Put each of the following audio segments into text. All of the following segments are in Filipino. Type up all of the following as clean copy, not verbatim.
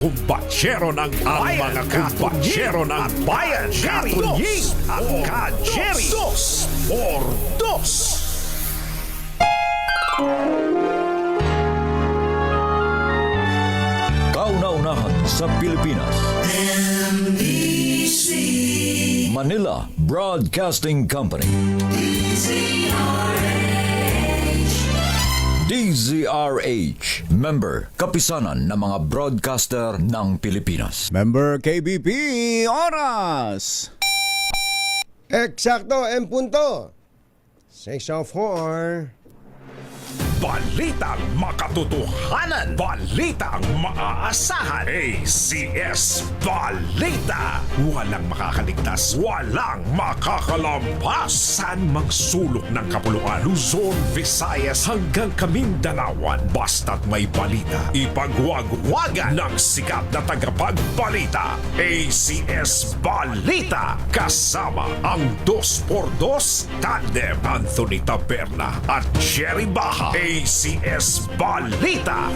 Kumbatsero ng bayan, mga kumbatsero ng bayan, Katunying, ang Ka-Jerry, 2x2. Kauna-unahan sa Pilipinas. Manila Broadcasting Company. DZRH, member, kapisanan ng mga broadcaster ng Pilipinas. Member KBP, oras! Eksakto, en punto. 6:04. Balitang makatotohanan, balitang maaasahan, ACS Balita. Walang makakaligtas, walang makakalampas. Saan mang sulok ng kapuluan, Luzon, Visayas hanggang Kamindanawan. Basta't may balita, ipagwagwagan ng sikat na tagapagbalita. ACS Balita, kasama ang 2x2 tandem Anthony Taberna at Jerry Baha. ACS Balita.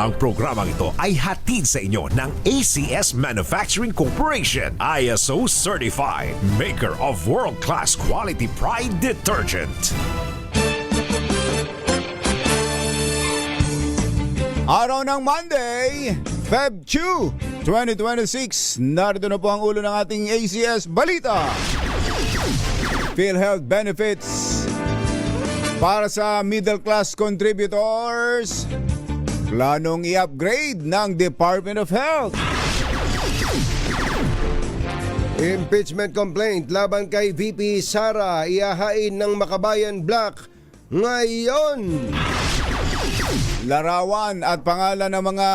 Ang programang ito ay hatid sa inyo ng ACS Manufacturing Corporation, ISO certified, maker of world-class quality Pride detergent. Araw ng Monday, Feb 2, 2026. Narito na po ang ulo ng ating ACS Balita. PhilHealth benefits para sa middle class contributors. Planong i-upgrade ng Department of Health. Impeachment complaint laban kay VP Sara ihahain ng Makabayan Black ngayon. Larawan at pangalan ng mga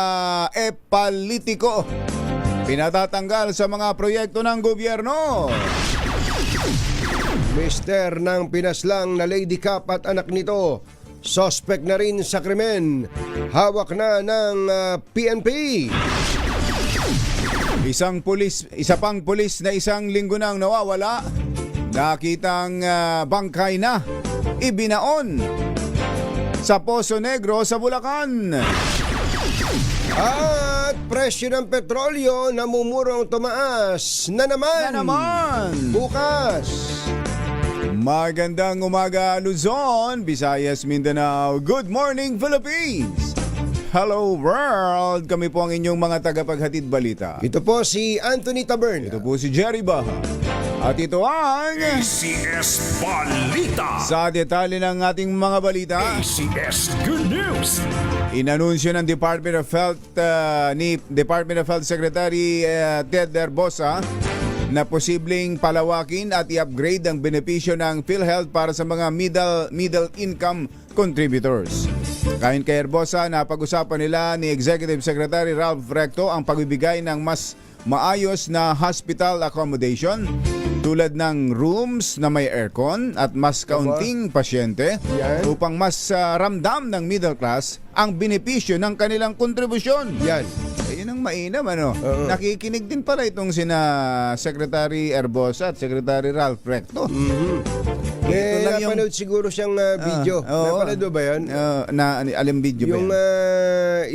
epalitiko pinatatanggal sa mga proyekto ng gobyerno. Mister ng pinaslang na Lady Cap at anak nito, suspect na rin sa krimen. Hawak na ng PNP. Isa pang pulis na isang linggo nang nawawala. Nakitang bangkay na ibinaon sa Poso Negro sa Bulacan. At presyo ng petrolyo namumurong tumaas na naman. Bukas. Magandang umaga Luzon, Visayas, Mindanao. Good morning Philippines. Hello world. Kami po ang inyong mga tagapaghatid balita. Ito po si Anthony Taberna. Ito po si Jerry Baha. At ito ang ACS Balita. sa detalye ng ating mga balita. ACS Good News. Inanunsyo ng Department of Health ni Department of Health Secretary Ted Herbosa na posibleng palawakin at i-upgrade ang benepisyo ng PhilHealth para sa mga middle income contributors. Kayon kay Herbosa, napag-usapan nila ni Executive Secretary Ralph Recto ang pagbibigay ng mas maayos na hospital accommodation tulad ng rooms na may aircon at mas kaunting pasyente upang mas ramdam ng middle class ang benepisyo ng kanilang kontribusyon. Yan. Ayun ang mainam, ano? Nakikinig din pala itong sina Secretary Herbosa at Secretary Ralph Recto. Napanood siguro siyang video. Napanood mo ba yan? Alam video Yung ba yan?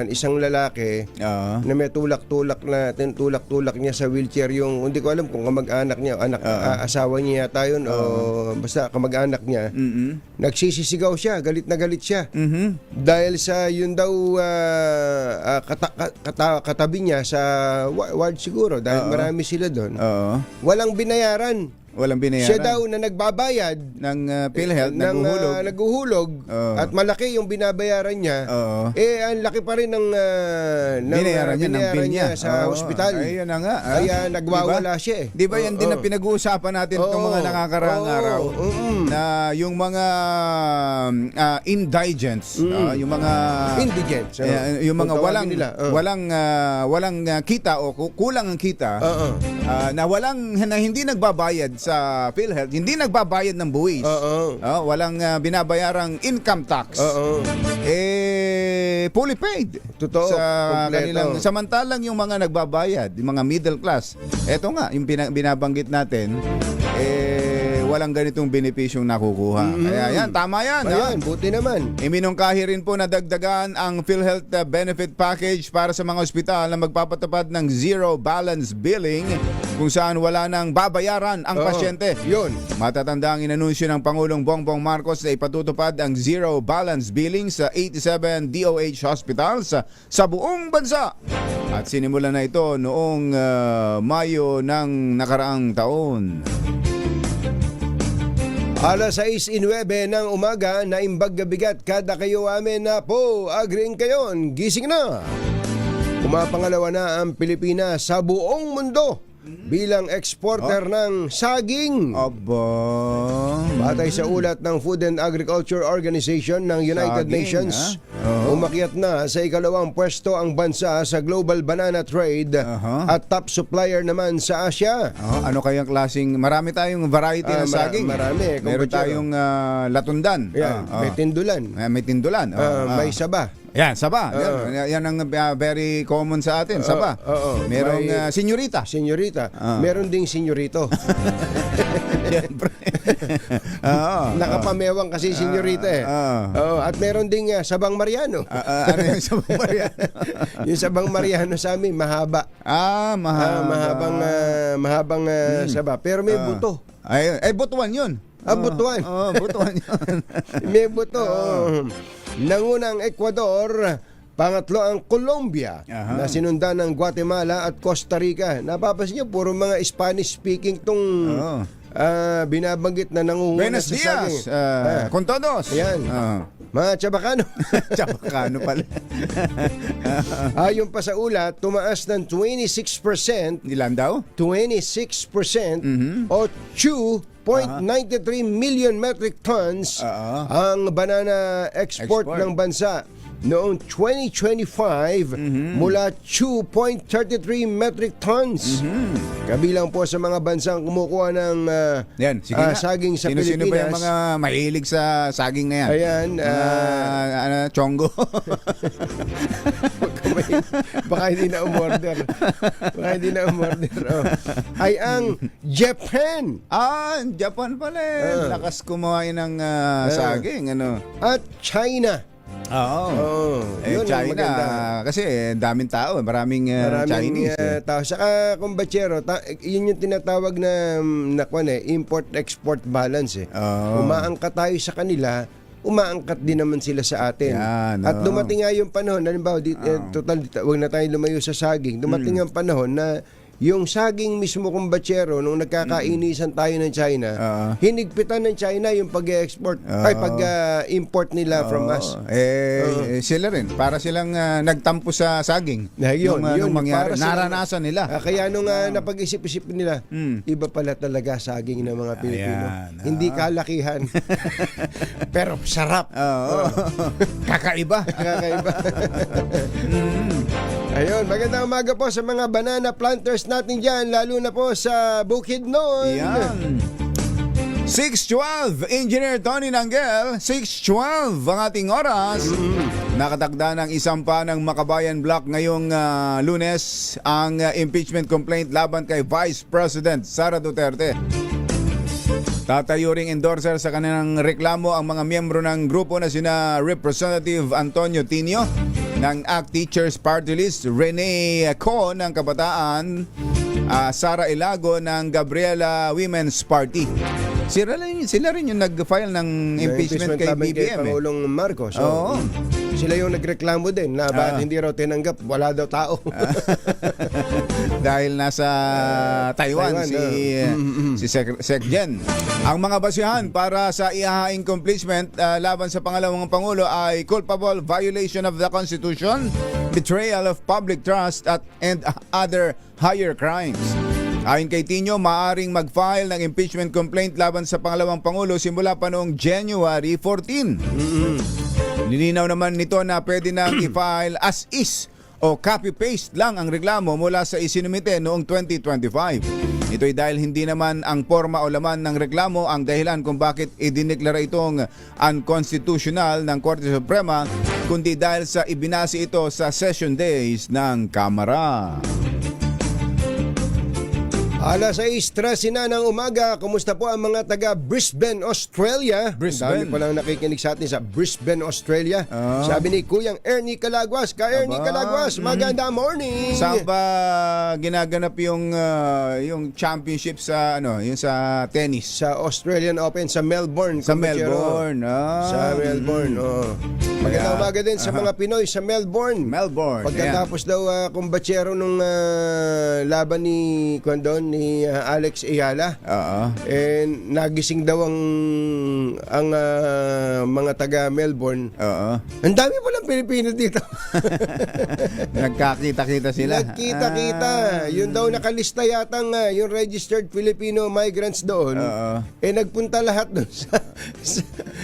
isang lalaki na may tulak-tulak niya sa wheelchair, yung hindi ko alam kung kamag-anak niya, asawa niya yata yun, o basta kamag-anak niya. Nagsisisigaw siya, galit na galit siya. Dahil sa yun daw katabi niya sa ward siguro, dahil marami sila doon. Walang binayaran. Siya daw na nagbabayad ng PhilHealth, naguhulog at malaki yung binabayaran niya. Ang laki pa rin ng binayaran niya sa ospital. Ayun na nga. Kaya nagwawala siya eh. Di ba yan din na pinag-uusapan natin itong mga nakakaraang araw? Na yung mga indigents, yung mga indigents, yung mga walang kita o kulang ang kita, na hindi nagbabayad sa PhilHealth, hindi nagbabayad ng buwis. Walang binabayarang income tax. Fully paid. Totoo. Sa kompleto. kanilang, samantalang yung mga nagbabayad, yung mga middle class, eto nga, yung binabanggit natin, walang ganitong benepisyong nakukuha. Kaya yan, tama yan. ha? Ayan, buti naman. Iminungkahi rin po na dagdagan ang PhilHealth benefit package para sa mga ospital na magpapatupad ng zero balance billing kung saan wala nang babayaran ang Oo, pasyente. Yun. Matatanda ang inanunsyo ng Pangulong Bongbong Marcos na ipatutupad ang zero balance billing sa 87 DOH hospitals sa buong bansa. At sinimulan na ito noong Mayo ng nakaraang taon. Alas 6:09 ng umaga, naimbag gabigat kada kayo amin na po, agring kayon, gising na. Pumapangalawa na ang Pilipinas sa buong mundo bilang exporter ng saging. Aba. Batay sa ulat ng Food and Agriculture Organization ng United Saging, Nations, Oo. umakyat na sa ikalawang pwesto ang bansa sa global banana trade at top supplier naman sa Asia. Ano kayang klaseng, marami tayong variety ng saging. marami, Meron kumpara. tayong latundan. Yan, may tindulan, May tindulan. may saba. Yan, saba. Yan ang very common sa atin, saba. Merong May- senyorita. Senyorita. Meron ding senyorito. Siyempre. Oo. Nakapamewang kasi senyorita eh. Oo, at meron ding sabang Mariano. Ano yung sabang Mariano? Yung sabang Mariano sa amin mahaba. Mahabang saba. Pero may buto. Ay, butuan yun. Butuan. Butuan yun. May buto. Nangunang Ecuador, pangatlo ang Colombia, na sinundan ng Guatemala at Costa Rica. Napapansin niyo, puro mga Spanish-speaking tong binabanggit na nangungunan Buenos sa dias. saging. Con todos. Ayan. Mga Chabacano. Chabacano pala. Ayon pa sa ulat, tumaas ng 26%, Ilan daw? 26% o 2.93 million metric tons ang banana export ng bansa noong 2025 mula 2.33 metric tons. Kabilang po sa mga bansang kumukuha ng Yan, sige nga. saging sa Sino-sino ba Pilipinas. yung mga mahilig sa saging na yan? Ayan, chongo. baka hindi na umorder. Ay ang Japan Japan pala eh. Lakas kumain ng saging. Ano? at China. Oo. Yun ang China, maganda. kasi daming tao. Maraming Chinese. Tao. Saka kumbachero, yun yung tinatawag na import-export balance eh. Umaangkat tayo sa kanila, umaangkat din naman sila sa atin. Yan, At dumating nga yung panahon, halimbawa, wag na tayo lumayo sa saging, dumating ang panahon na yung saging mismo kumbachero, nung nagkakainisan tayo ng China, hinigpitan ng China yung pag-export, pag-import nila from us. Sila rin. Para silang nagtampo sa saging. Yun, nung mangyari. para silang- Naranasan nila. Kaya nung napag-isip-isip nila, iba pala talaga saging ng mga Pilipino. Ayan, Hindi kalakihan. Pero sarap. Kakaiba. Kakaiba. Ayun, magandang umaga po sa mga banana planters natin dyan, lalo na po sa Bukidnon. Yan. 6:12, Engineer Tony Nanggel. 6:12 ang ating oras. Nakatakda ng isampa ng Makabayan Block ngayong Lunes ang impeachment complaint laban kay Vice President Sara Duterte. Tatayo ring endorser sa kanilang reklamo ang mga miyembro ng grupo na sina Representative Antonio Tinio ng ACT Teachers Party List, Rene Co ng Kabataan, Sara Ilago ng Gabriela Women's Party. Sila rin yung nag-file ng impeachment kay laban BBM. Pangulong Marcos. Oo. Sila yung nagreklamo din na bakit hindi raw tinanggap, wala daw tao. Dahil nasa Taiwan, Taiwan, si Sec Jen. Ang mga basihan para sa ihahaing impeachment laban sa pangalawang Pangulo ay culpable violation of the Constitution, betrayal of public trust and other higher crimes. Ayon kay Tinio, maaring mag-file ng impeachment complaint laban sa pangalawang Pangulo simula pa noong January 14. Nilinaw naman nito na pwede nang i-file as is o copy-paste lang ang reklamo mula sa isinumite noong 2025. Ito'y dahil hindi naman ang forma o laman ng reklamo ang dahilan kung bakit idineklara itong unconstitutional ng Korte Suprema, kundi dahil sa ibinasi ito sa session days ng Kamara. Alas 6:13 na ng umaga. Kumusta po ang mga taga Brisbane, Australia? Brisbane. Dami pa lang nakikinig sa atin sa Brisbane, Australia. Sabi ni Kuyang Ernie Calaguas. Ernie Calaguas, maganda morning. Saan ba ginaganap yung championship sa yung sa tennis? Sa Australian Open sa Melbourne. Sa kumpachero. Melbourne. Sa Melbourne, Magandang umaga din sa mga Pinoy sa Melbourne. Melbourne. Pagkatapos daw kumbatsero nung laban ni Alex Ayala. Nagising daw ang mga taga Melbourne. Ang dami palang Pilipino dito. Nagkakita-kita sila. Nagkita-kita. Yun daw nakalista yatang yung registered Filipino migrants doon. Nagpunta lahat doon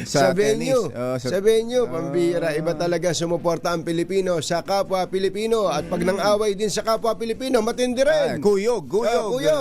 sa venue. Sa venue, pambira. Iba talaga sumuporta ang Pilipino sa kapwa Pilipino. At pag nang-away din sa kapwa Pilipino, matindi rin. Kuyog. Kuyog.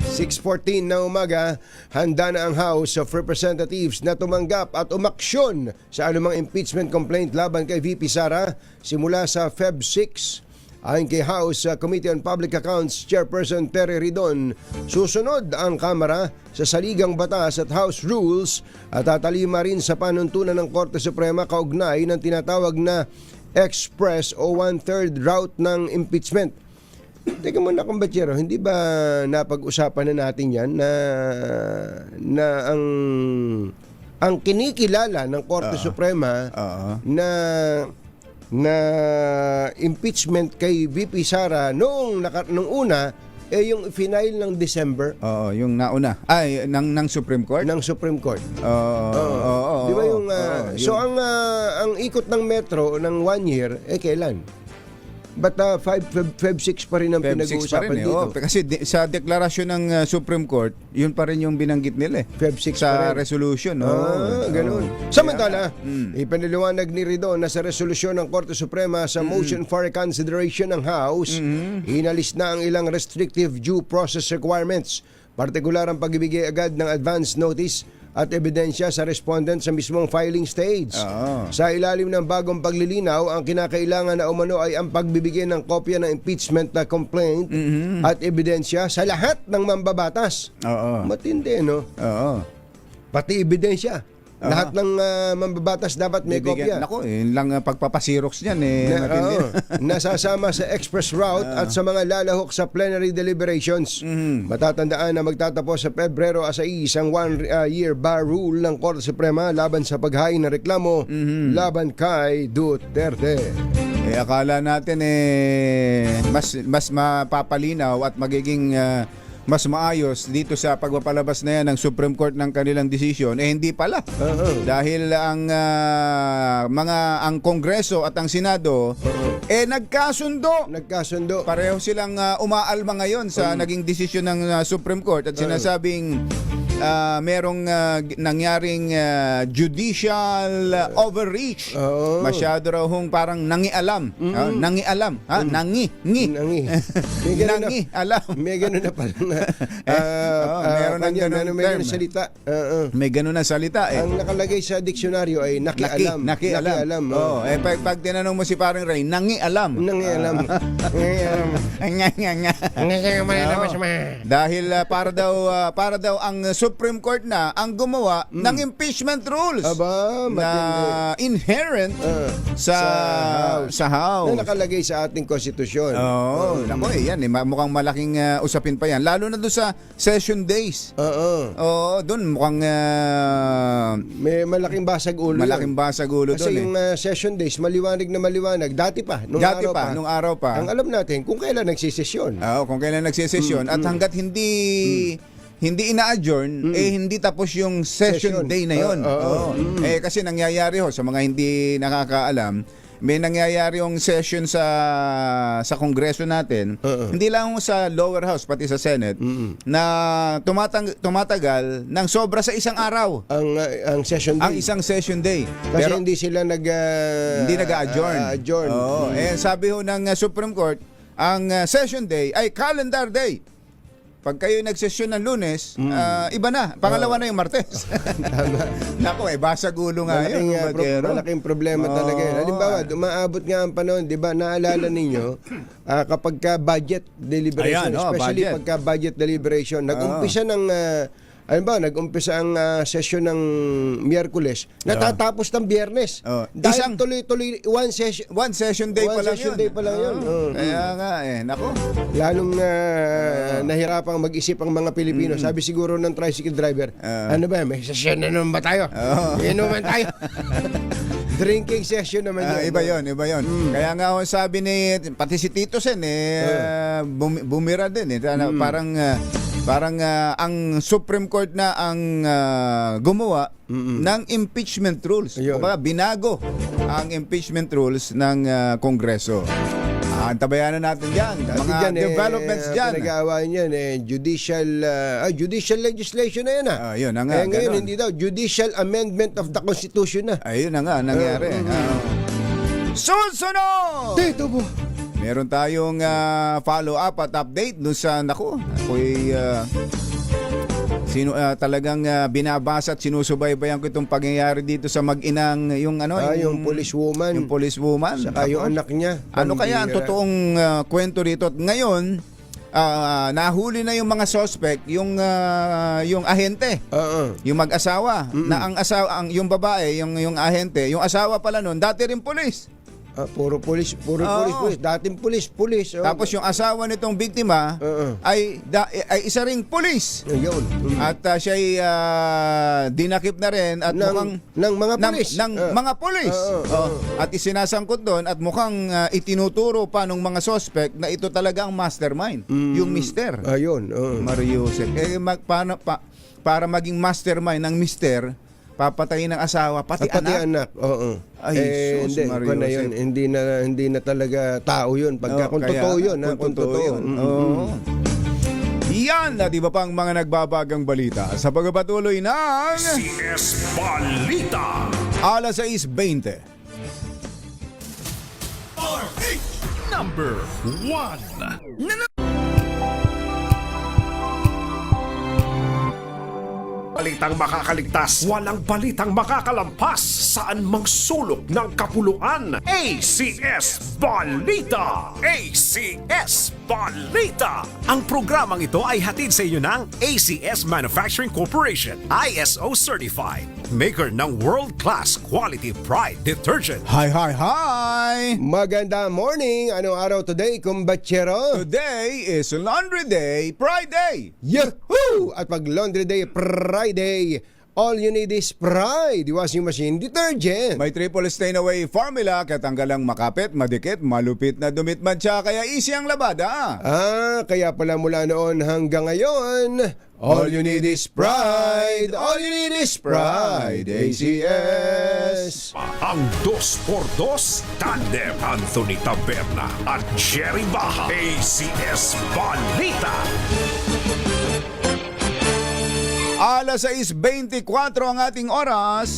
6:14 na umaga, handa na ang House of Representatives na tumanggap at umaksyon sa anumang impeachment complaint laban kay VP Sara simula sa Feb 6. Ayon kay House Committee on Public Accounts Chairperson Terry Ridon, susunod ang Kamara sa saligang batas at House Rules at tatalima rin sa panuntunan ng Korte Suprema kaugnay ng tinatawag na express o one-third route ng impeachment. Teka muna, kumbachero, hindi ba napag-usapan na natin yan na ang kinikilala ng Korte Suprema na impeachment kay VP Sara nung una yung final ng December Yung nauna. Ng Supreme Court? ng Supreme Court. Oo. Di ba yung so ang ikot ng metro ng 1 year kailan? But Feb 6 pa rin ang pinag-uusapan dito. Kasi sa deklarasyon ng Supreme Court, yun pa rin yung binanggit nila Feb 6 sa pa rin. resolution. Ganun. Samantala, ipinaliwanag ni Ridon na sa resolusyon ng Korte Suprema sa motion for reconsideration ng House, inalis na ang ilang restrictive due process requirements, partikular ang pagbibigay agad ng advance notice at ebidensya sa respondent sa mismong filing stage. Sa ilalim ng bagong paglilinaw, ang kinakailangan na umano ay ang pagbibigay ng kopya ng impeachment na complaint at ebidensya sa lahat ng mambabatas. Matindi, no? Pati ebidensya. Lahat ng mambabatas dapat may kopya. Nako, yun lang pagpapasirox niyan Nasasama sa express route at sa mga lalahok sa plenary deliberations. Matatandaan na magtatapos sa Pebrero 6 ang one-year bar rule ng Korte Suprema laban sa paghain ng reklamo laban kay Duterte. Akala natin mas mapapalinaw at magiging mas maayos dito sa pagpapalabas na yan ng Supreme Court ng kanilang desisyon, hindi pala. Dahil ang ang Kongreso at ang Senado nagkasundo. Pareho silang umaalma ngayon sa naging desisyon ng Supreme Court at sinasabing merong nangyaring judicial overreach. Masyado raw hong parang nangialam. Nangialam. May ganun na pala. Meron ng salita. May ganun na salita Ang nakalagay sa diksyonaryo ay nakialam. Nakialam. Pag tinanong mo si parang Ray, nangialam. Dahil para daw ang Supreme Court na ang gumawa ng impeachment rules na inherent sa House. Na nakalagay sa ating konstitusyon. Nako, yan mukhang malaking usapin pa yan. Lalo na doon sa session days. Doon mukhang may malaking basag ulo. Kasi yung session days, maliwanag na maliwanag. Dati pa, nung araw pa. Ang alam natin kung kailan nagsisesyon. Kung kailan nagsisesyon. At hanggat hindi ina-adjourn, hindi tapos yung session day na yon. Kasi nangyayari sa mga hindi nakakaalam, may nangyayari yung session sa Kongreso natin, hindi lang sa lower house, pati sa Senate, na tumatagal ng sobra sa isang araw. Ang session day. Ang isang session day. Kasi pero hindi sila hindi nag-adjourn. Sabi ho ng Supreme Court, ang session day ay calendar day. pag kayo nagsesyon ng Lunes, iba na. Pangalawa na yung Martes. Nako, basag ulo nga yun. Malaking problema talaga yun. Halimbawa, umaabot nga ang panahon, di ba, naalala ninyo, kapag ka budget deliberation, Ayan, especially budget. pagka budget deliberation, nag-umpisa ng nag-umpisa ang session ng Miyerkules, natatapos ng Biyernes. Dahil tuloy-tuloy one session day pa lang session yun. day pa lang yun. Kaya nga nako. Lalong nahirapang mag-isip ang mga Pilipino. Sabi siguro ng tricycle driver, ano ba, may session na naman ba tayo? Inuman tayo. Drinking session naman yun. Iba yun. Kaya nga ako sabi ni, pati si Tito Sen, bumira din. Parang ang Supreme Court na ang gumawa ng impeachment rules. Kumbaga, binago ang impeachment rules ng Kongreso. Antabayan na natin yan. Mga developments dyan. Pinag-aawain yan, judicial legislation na yan. Yun na nga. Ngayon, hindi daw. Judicial amendment of the Constitution na. Ayun na nga, nangyari. Susunod! Dito po. Meron tayong follow-up at update dun sa, ako'y talagang binabasa at sinusubaybayan ko itong pangyayari dito sa mag-inang yung policewoman. Yung policewoman. Saka yung anak niya. Ano kaya ang totoong kwento rito? At ngayon, nahuli na yung mga suspect, yung ahente. Yung mag-asawa. Na yung babae, yung ahente, yung asawa pala nun, dati rin pulis. Puro pulis. Dating pulis. Tapos yung asawa nitong biktima ay isa ring pulis. Yun. At siya'y dinakip na rin at mukhang ng mga pulis. Mga pulis. At isinasangkot doon at mukhang itinuturo pa ng mga suspect na ito talaga ang mastermind, yung mister. Ayun. Mario Joseph. Para maging mastermind ng mister, papatayin ng asawa pati anak. Oo. Ay, sus, Mario yun, hindi na talaga tao yun. Pagka kung totoo yun, kung totoo yun. Yan at iba pang mga nagbabagang balita sa pagpapatuloy ng CS Balita. alas 6:20. Number 1. Balitang makakaligtas, walang balitang makakalampas, saan mang sulok ng kapuluan. ACS Balita! ACS Balita! Ang programang ito ay hatid sa inyo ng ACS Manufacturing Corporation, ISO Certified, maker ng world-class quality Pride detergent. Hi! Maganda morning! Anong araw today, kumbatsero? Today is Laundry Day, Pride Day! Yahoo! At pag Laundry Day, Friday, all you need is Pride washing machine detergent. May triple stain away formula, katanggalang makapit, madikit, malupit na dumit mancha, kaya easy ang labada. Kaya pala mula noon hanggang ngayon, all you need is Pride. All you need is Pride. ACS. Ang 2x2 tandem Anthony Taberna at Jerry Baja. ACS Balita. Alas 6:24 ang ating oras.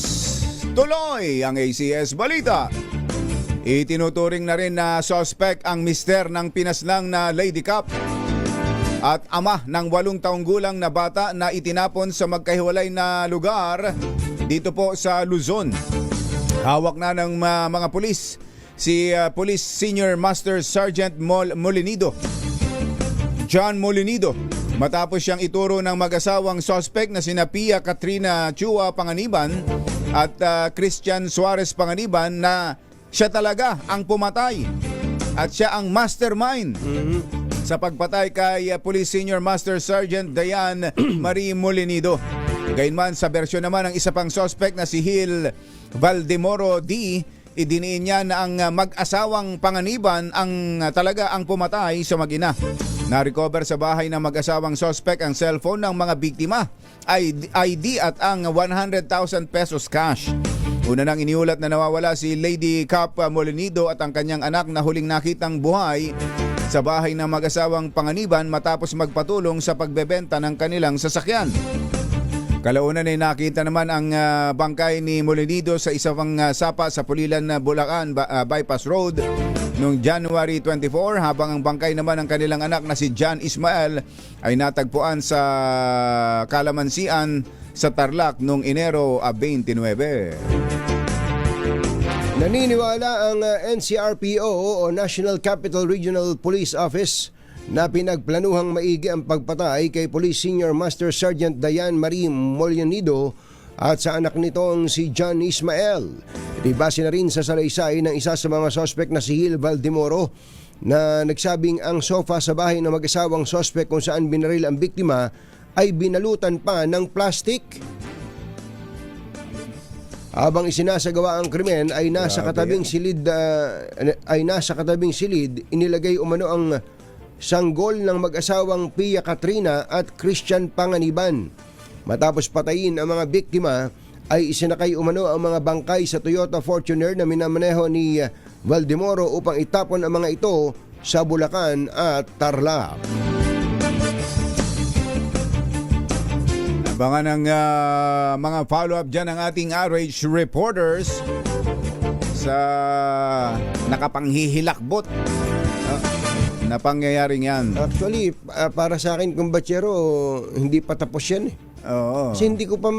Tuloy ang ACS Balita. Itinuturing na rin na suspect ang mister ng pinaslang na Lady Cup at ama ng 8 taong gulang na bata na itinapon sa magkahiwalay na lugar dito po sa Luzon. Hawak na ng mga pulis si Police Senior Master Sergeant John Molinido, matapos siyang ituro ng mag-asawang suspect na sina Pia Katrina Chua Panganiban at Christian Suarez Panganiban na siya talaga ang pumatay at siya ang mastermind sa pagpatay kay Police Senior Master Sergeant Diane Marie Molinido. Gayunman, sa bersyon naman ng isa pang suspect na si Hil Valdemoro D, idiniin niya na ang mag-asawang Panganiban ang talaga ang pumatay sa mag-ina. Na-recover sa bahay ng mag-asawang suspect ang cellphone ng mga biktima, ID at ang 100,000 pesos cash. Una nang iniulat na nawawala si Lady Cup Molinido at ang kanyang anak na huling nakitang buhay sa bahay ng mag-asawang Panganiban matapos magpatulong sa pagbebenta ng kanilang sasakyan. Kalaunan ay nakita naman ang bangkay ni Molinido sa isang sapa sa Pulilan, Bulacan Bypass Road noong January 24 habang ang bangkay naman ng kanilang anak na si John Ismael ay natagpuan sa kalamansian sa Tarlac noong Enero 29. Naniniwala ang NCRPO o National Capital Regional Police Office na pinagplanuhang maigi ang pagpatay kay Police Senior Master Sergeant Diane Marie Molionido at sa anak nitong si John Ismael. Base na rin sa salaysay ng isa sa mga sospek na si Hil Valdemoro na nagsabing ang sofa sa bahay ng mag-asawang sospek kung saan binaril ang biktima ay binalutan pa ng plastic. Habang isinasagawa ang krimen ay nasa katabing silid, inilagay umano ang sanggol ng mag-asawang Pia Katrina at Christian Panganiban. Matapos patayin ang mga biktima ay isinakay umano ang mga bangkay sa Toyota Fortuner na minamaneho ni Valdemoro upang itapon ang mga ito sa Bulacan at Tarlac. Abangan ang mga follow-up dyan ng ating RH reporters sa nakapanghihilakbot na pangyayaring yan. Actually, para sa akin, kumbatsero, hindi pa tapos yan eh. Oo. Kasi hindi ko pa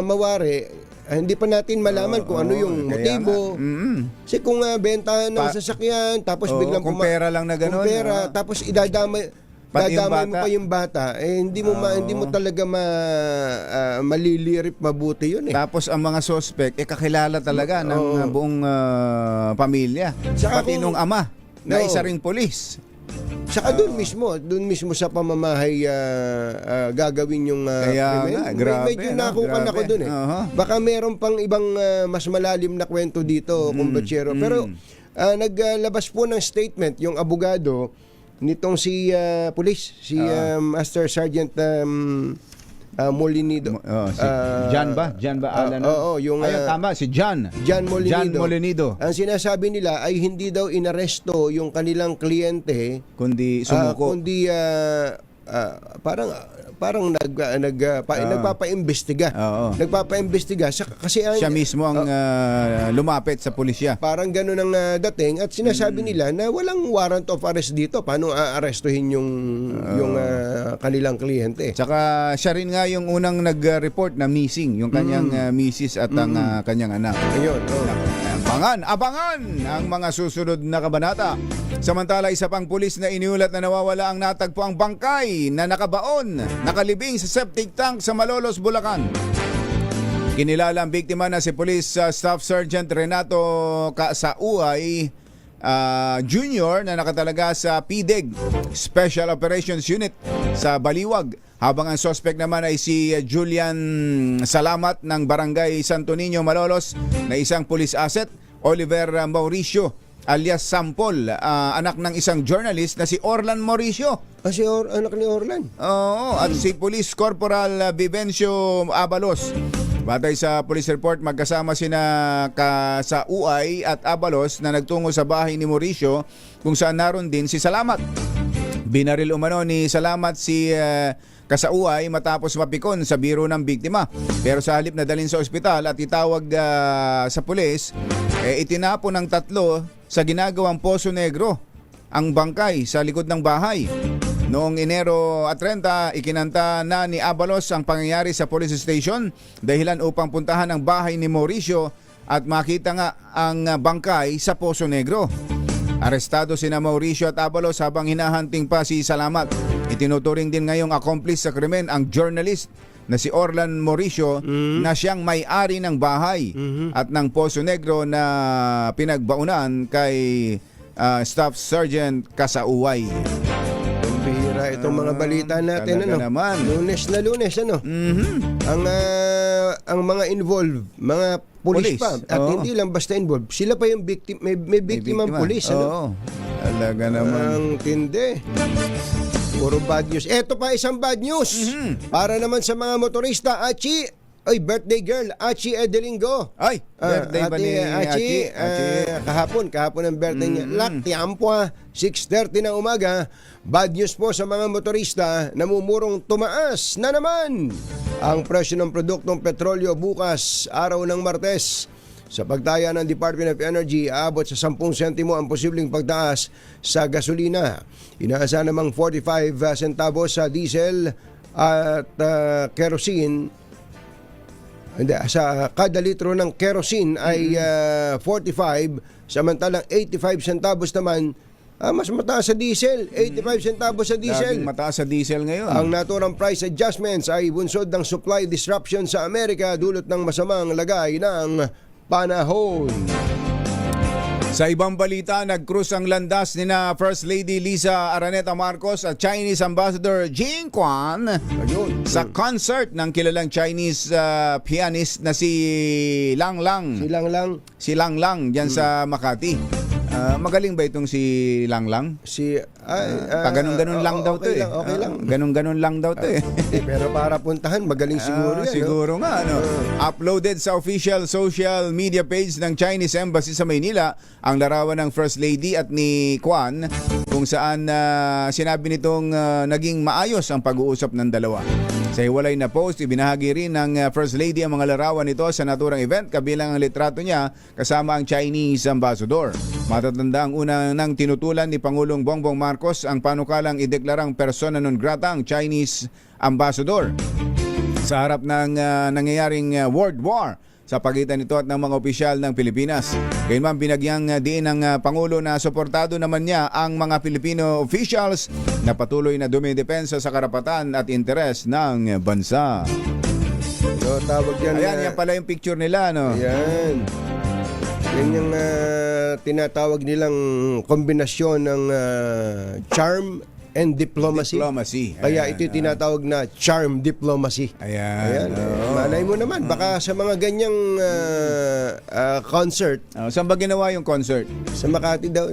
mawari, hindi pa natin malaman kung ano yung kaya motibo. Kasi kung bentahan ng sasakyan, tapos biglang kung pera lang na ganun. kung pera, tapos idadamay mo pa yung bata, hindi mo talaga malilirip mabuti yun eh. Tapos ang mga suspect, kakilala talaga ng buong pamilya. Saka Pati nung ama na isa ring polis. Saka doon mismo sa pamamahay gagawin yung Kaya krimen. nga, grabe, Medyo nakukan ako doon eh. Baka meron pang ibang mas malalim na kwento dito, kumbatsero. Pero naglabas po ng statement yung abogado nitong si police, si Master Sergeant Molinido. Si John ba? Alan? yung ayun, tama, si John Molinido. Ang sinasabi nila ay hindi daw inaresto yung kanilang kliyente, Kundi sumuko. parang nagpapaimbestiga. Nagpapaimbestiga kasi Siya mismo ang lumapit sa pulisya. parang gano'n ang dating at sinasabi nila na walang warrant of arrest dito. Paano aarestuhin yung kanilang kliyente? Tsaka siya rin nga yung unang nag-report na missing, yung kanyang misis at ang kanyang anak. Ayun. Abangan ang mga susunod na kabanata. Samantala, isa pang pulis na iniulat na nawawala ang natagpo ang bangkay na nakalibing sa septic tank sa Malolos, Bulacan. Kinilala ang biktima na si Police Staff Sergeant Renato Kasauay Jr. na nakatalaga sa PDEG Special Operations Unit sa Baliwag, habang ang suspect naman ay si Julian Salamat ng Barangay Santo Niño, Malolos, na isang police asset. Oliver Mauricio alias Sampol, anak ng isang journalist na si Orlan Mauricio. Anak ni Orlan. Oo, at si Police Corporal Vivencio Abalos. Batay sa police report, magkasama sina Kasauay at Abalos na nagtungo sa bahay ni Mauricio kung saan naroon din si Salamat. Binaril umano ni Salamat si Kasauay matapos mapikon sa biro ng biktima. Pero sa halip na dalhin sa ospital at itawag sa pulis, itinapon ng tatlo sa ginagawang Poso Negro ang bangkay sa likod ng bahay. Noong Enero 30, ikinanta na ni Abalos ang pangyayari sa police station dahilan upang puntahan ang bahay ni Mauricio at makita nga ang bangkay sa Poso Negro. Arestado sina Mauricio at Abalos habang hinahunting pa si Salamat. Itinuturing din ngayong accomplice sa krimen ang journalist na si Orlan Mauricio na siyang may-ari ng bahay at ng Poso Negro na pinagbaunan kay Staff Sergeant Kasauay. Bihira itong mga balita natin, Talaga naman. Lunes na Lunes, ang mga involved, mga pulis pa, at hindi lang basta involved, sila pa yung may biktimang pulis, Talaga naman. Ang tindi. Puro bad news. Eto pa isang bad news. Para naman sa mga motorista, birthday girl, Achi Edelingo. Birthday ba ni Achi? Kahapon ang birthday niya. Tiampo, 6:30 ng umaga. Bad news po sa mga motorista, namumurong tumaas na naman ang presyo ng produktong petrolyo bukas, araw ng Martes. Sa pagtaya ng Department of Energy, aabot sa 10 sentimo ang posibleng pagtaas sa gasolina. Inaasahan namang 45 centavos sa diesel at kerosene. Hindi, sa kada litro ng kerosene ay 45, samantalang 85 centavos naman mas mataas sa diesel. 85 centavos sa diesel. Laging mataas sa diesel ngayon. Ang naturang price adjustments ay bunsod ng supply disruption sa Amerika dulot ng masamang lagay ng panahon. Sa ibang balita, nag-cruise ang landas ni na First Lady Liza Araneta Marcos at Chinese Ambassador Jing Quan Ayun. sa concert ng kilalang Chinese pianist na si Lang Lang. Si Lang Lang dyan sa Makati. Magaling ba itong si Lang Lang? Ganun-ganun lang daw to okay eh. Okay lang. Ganun-ganun lang daw to eh. Pero para puntahan, magaling siguro yan. Siguro nga. Uploaded sa official social media page ng Chinese Embassy sa Maynila ang larawan ng First Lady at ni Kwan kung saan sinabi nitong naging maayos ang pag-uusap ng dalawa. Sa hiwalay na post, ibinahagi rin ng First Lady ang mga larawan nito sa naturang event kabilang ang litrato niya kasama ang Chinese Ambassador. Matatanda ang una nang tinutulan ni Pangulong Bongbong Marcos ang panukalang ideklarang persona non grata ang Chinese Ambassador sa harap ng nangyayaring World War sa pagitan nito at ng mga opisyal ng Pilipinas. Gayunman binagyang diin ng Pangulo na suportado naman niya ang mga Filipino officials na patuloy na dumidepensa sa karapatan at interes ng bansa. So, tawag yan. Yan pala yung picture nila, no? Yan. Yan yung tinatawag nilang kombinasyon ng charm and diplomacy. Kaya ito yung tinatawag na charm diplomacy. Ayan. Malay mo naman, baka sa mga ganyang concert. Saan ba ginawa yung concert? Sa Makati daw.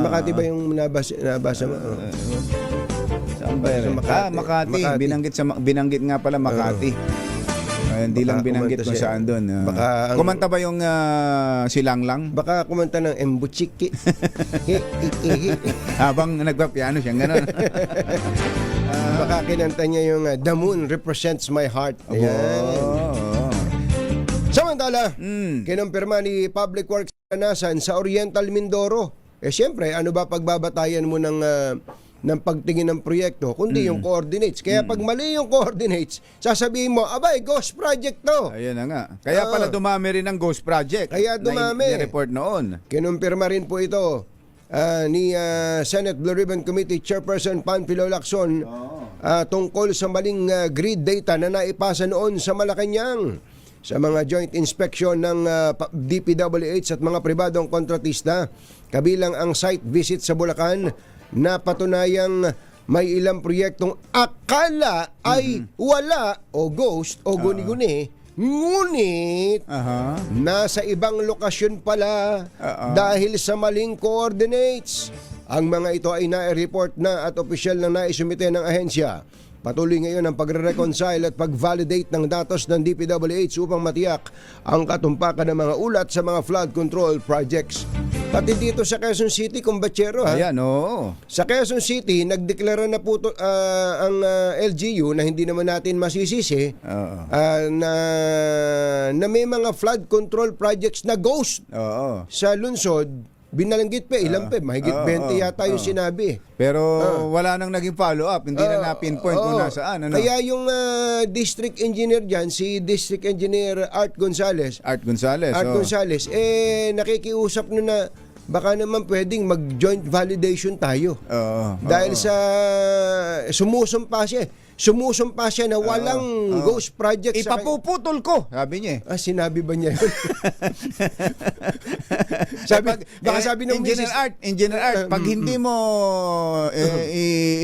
Makati ba yung nabasa mo? Saan ba? Sa Makati. Binanggit nga pala Makati. Hindi lang binanggit kung saan doon. Kumanta ba yung si Lang Lang? Baka kumanta ng Embuchiki. Habang nagpapiano siya, gano'n. Baka kinanta niya yung The Moon Represents My Heart. Ayan. Samantala, kinumpirma ni Public Works Kanasan sa Oriental Mindoro. Siyempre, ano ba pagbabatayan mo ng pagtingin ng proyekto, kundi yung coordinates. Kaya pag mali yung coordinates, sasabihin mo, abay, ghost project to. Ayun na nga. Kaya pala dumami rin ang ghost project. Kaya dumami. Na report noon. Kinumpirma rin po ito ni Senate Blue Ribbon Committee Chairperson Panfilo Lacson tungkol sa maling grid data na naipasa noon sa Malacanang sa mga joint inspection ng DPWH at mga pribadong kontratista. Kabilang ang site visit sa Bulacan na patunayang may ilang proyektong akala ay wala o ghost o guni-guni, ngunit nasa ibang lokasyon pala dahil sa maling coordinates. Ang mga ito ay na-report na at opisyal na naisumite ng ahensya. Patuloy ngayon ang pagre-reconcile at pag-validate ng datos ng DPWH upang matiyak ang katumpakan ng mga ulat sa mga flood control projects. Pati dito sa Quezon City, Kumbachero, Ayan, oo. Sa Quezon City, nagdeklara na po ang LGU na hindi naman natin masisisi na may mga flood control projects na ghost sa lungsod. Binalanggit pa, ilan pa, mahigit 20 yata yung sinabi. Pero wala nang naging follow-up, hindi na na-pinpoint kung nasaan. Ano? Kaya yung district engineer dyan, si District Engineer Art Gonzales, nakikiusap na baka naman pwedeng mag-joint validation tayo. Dahil sa sumusumpa siya na walang ghost project. Ipapuputol ko, sabi niya. Sinabi ba niya yun? Sabi ng Engineer Art, pag hindi mo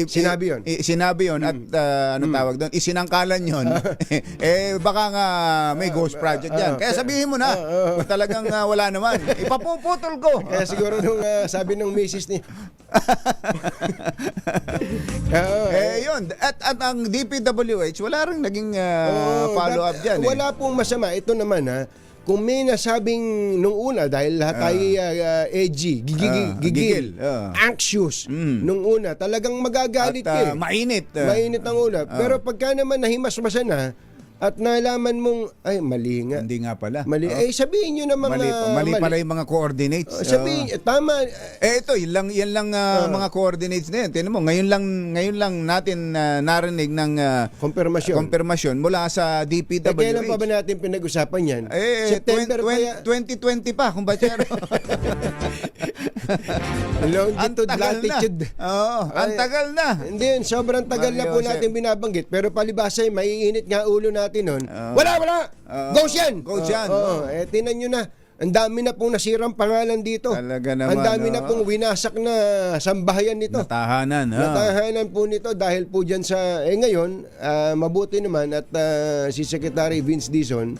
sinabi yun at tawag doon, isinangkalan yun, baka nga may ghost project yan. Kaya sabihin mo na, kung talagang wala naman, ipapuputol ko. Kaya siguro nung sabi ng misis niya, yun. At ang DPWH, wala rin naging follow-up dyan. Wala pong masama. Ito naman kung may nasabing nung una, dahil lahat tayo gigil, anxious nung una, talagang magagalit at mainit. Mainit ang una. Pero pagka naman nahimasmasan na, at nalaman mong, ay, mali nga. Hindi nga pala. Mali. Oo. Sabihin nyo na mga... Mali pala yung mga coordinates. Sabihin, tama. Ito, yan lang mga coordinates na yan. Tingnan mo, ngayon lang natin narinig ng Konfirmasyon. mula sa DPWH. Kailan pa ba natin pinag-usapan yan? September 2020 pa, kung bachero. Longitude, latitude. Oo, ang tagal na. Hindi yun, sobrang tagal na po natin binabanggit. Pero palibasa maiinit nga ulo natin nun. Wala! Ghost yan! Ghost yan. Tinan nyo na. Ang dami na pong nasirang pangalan dito. Talaga naman. Ang dami na pong winasak na sambahayan nito. Natahanan. Natahanan po nito dahil po dyan sa... ngayon, mabuti naman at si Secretary Vince Dizon,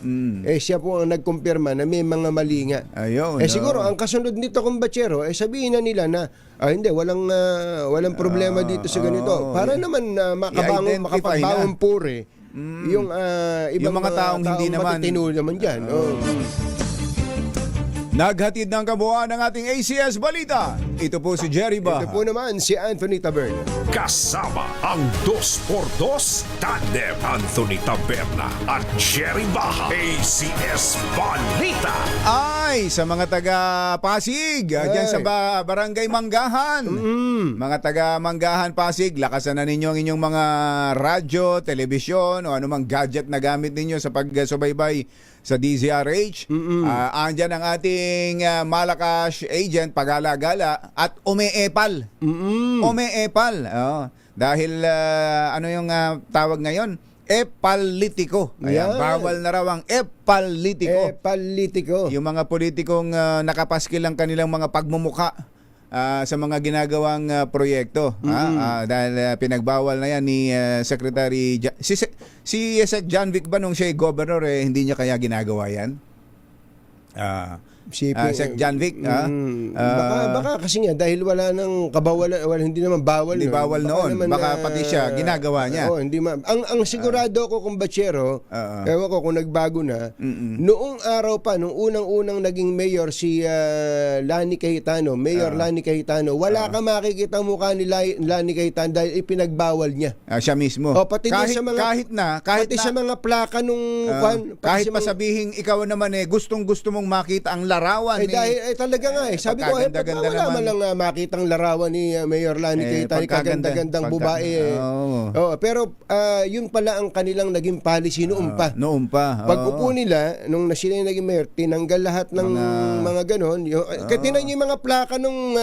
siya po ang nagkumpirma na may mga mali nga. Ayun. Siguro, ang kasunod nito kung bachero, sabihin na nila na hindi, walang problema dito sa ganito. Para naman makapagbangon pure yung ibang mga taong hindi naman dyan. Naghatid ng kabuuan ng ating ACS Balita. Ito po si Jerry Baha. Ito po naman si Anthony Taberna. Kasama ang 2x2 tandem Anthony Taberna at Jerry Baha. ACS Balita. Ay, sa mga taga Pasig, dyan sa Barangay Manggahan. Mga taga Manggahan Pasig, lakasan na ninyo ang inyong mga radyo, telebisyon o anumang gadget na gamit ninyo sa pagsubaybay sa DZRH. Andyan ang ating malakas agent, pag-alagala at umeepal. Umeepal. Dahil ano yung tawag ngayon? Epalitiko. Ayan, bawal na raw ang epalitiko. Epalitiko. Yung mga politikong nakapaskil ang kanilang mga pagmumuka sa mga ginagawang proyekto. Dahil pinagbawal na yan ni Secretary si Sec John Vic ba nung siya governor hindi niya kaya ginagawa yan? Sec John Vic baka kasi nga dahil wala nang kabawalan, hindi naman bawal. Hindi bawal noon. Baka pati siya ginagawa niya. Hindi ang sigurado ko kung bachero, ewan ko kung nagbago na. Noong araw pa, nung unang-unang naging mayor si Lani Cayetano, Lani Cayetano, wala ka makikita mukha ni Lani Cayetano dahil ipinagbawal niya. Siya mismo. Pati sa mga pati sa mga plaka nung kahit pa sabihing ikaw naman gustong-gusto mong makita ang larawan dahil talaga nga sabi ko wala man lang makitang larawan ni Mayor Lani Cayetano, kaganda-gandang babae. Pero yun pala ang kanilang naging policy noon pa. Pag-upo nila nung sila yung naging mayor, tinanggal lahat ng mga ganon. Tinan niyo yung mga plaka nung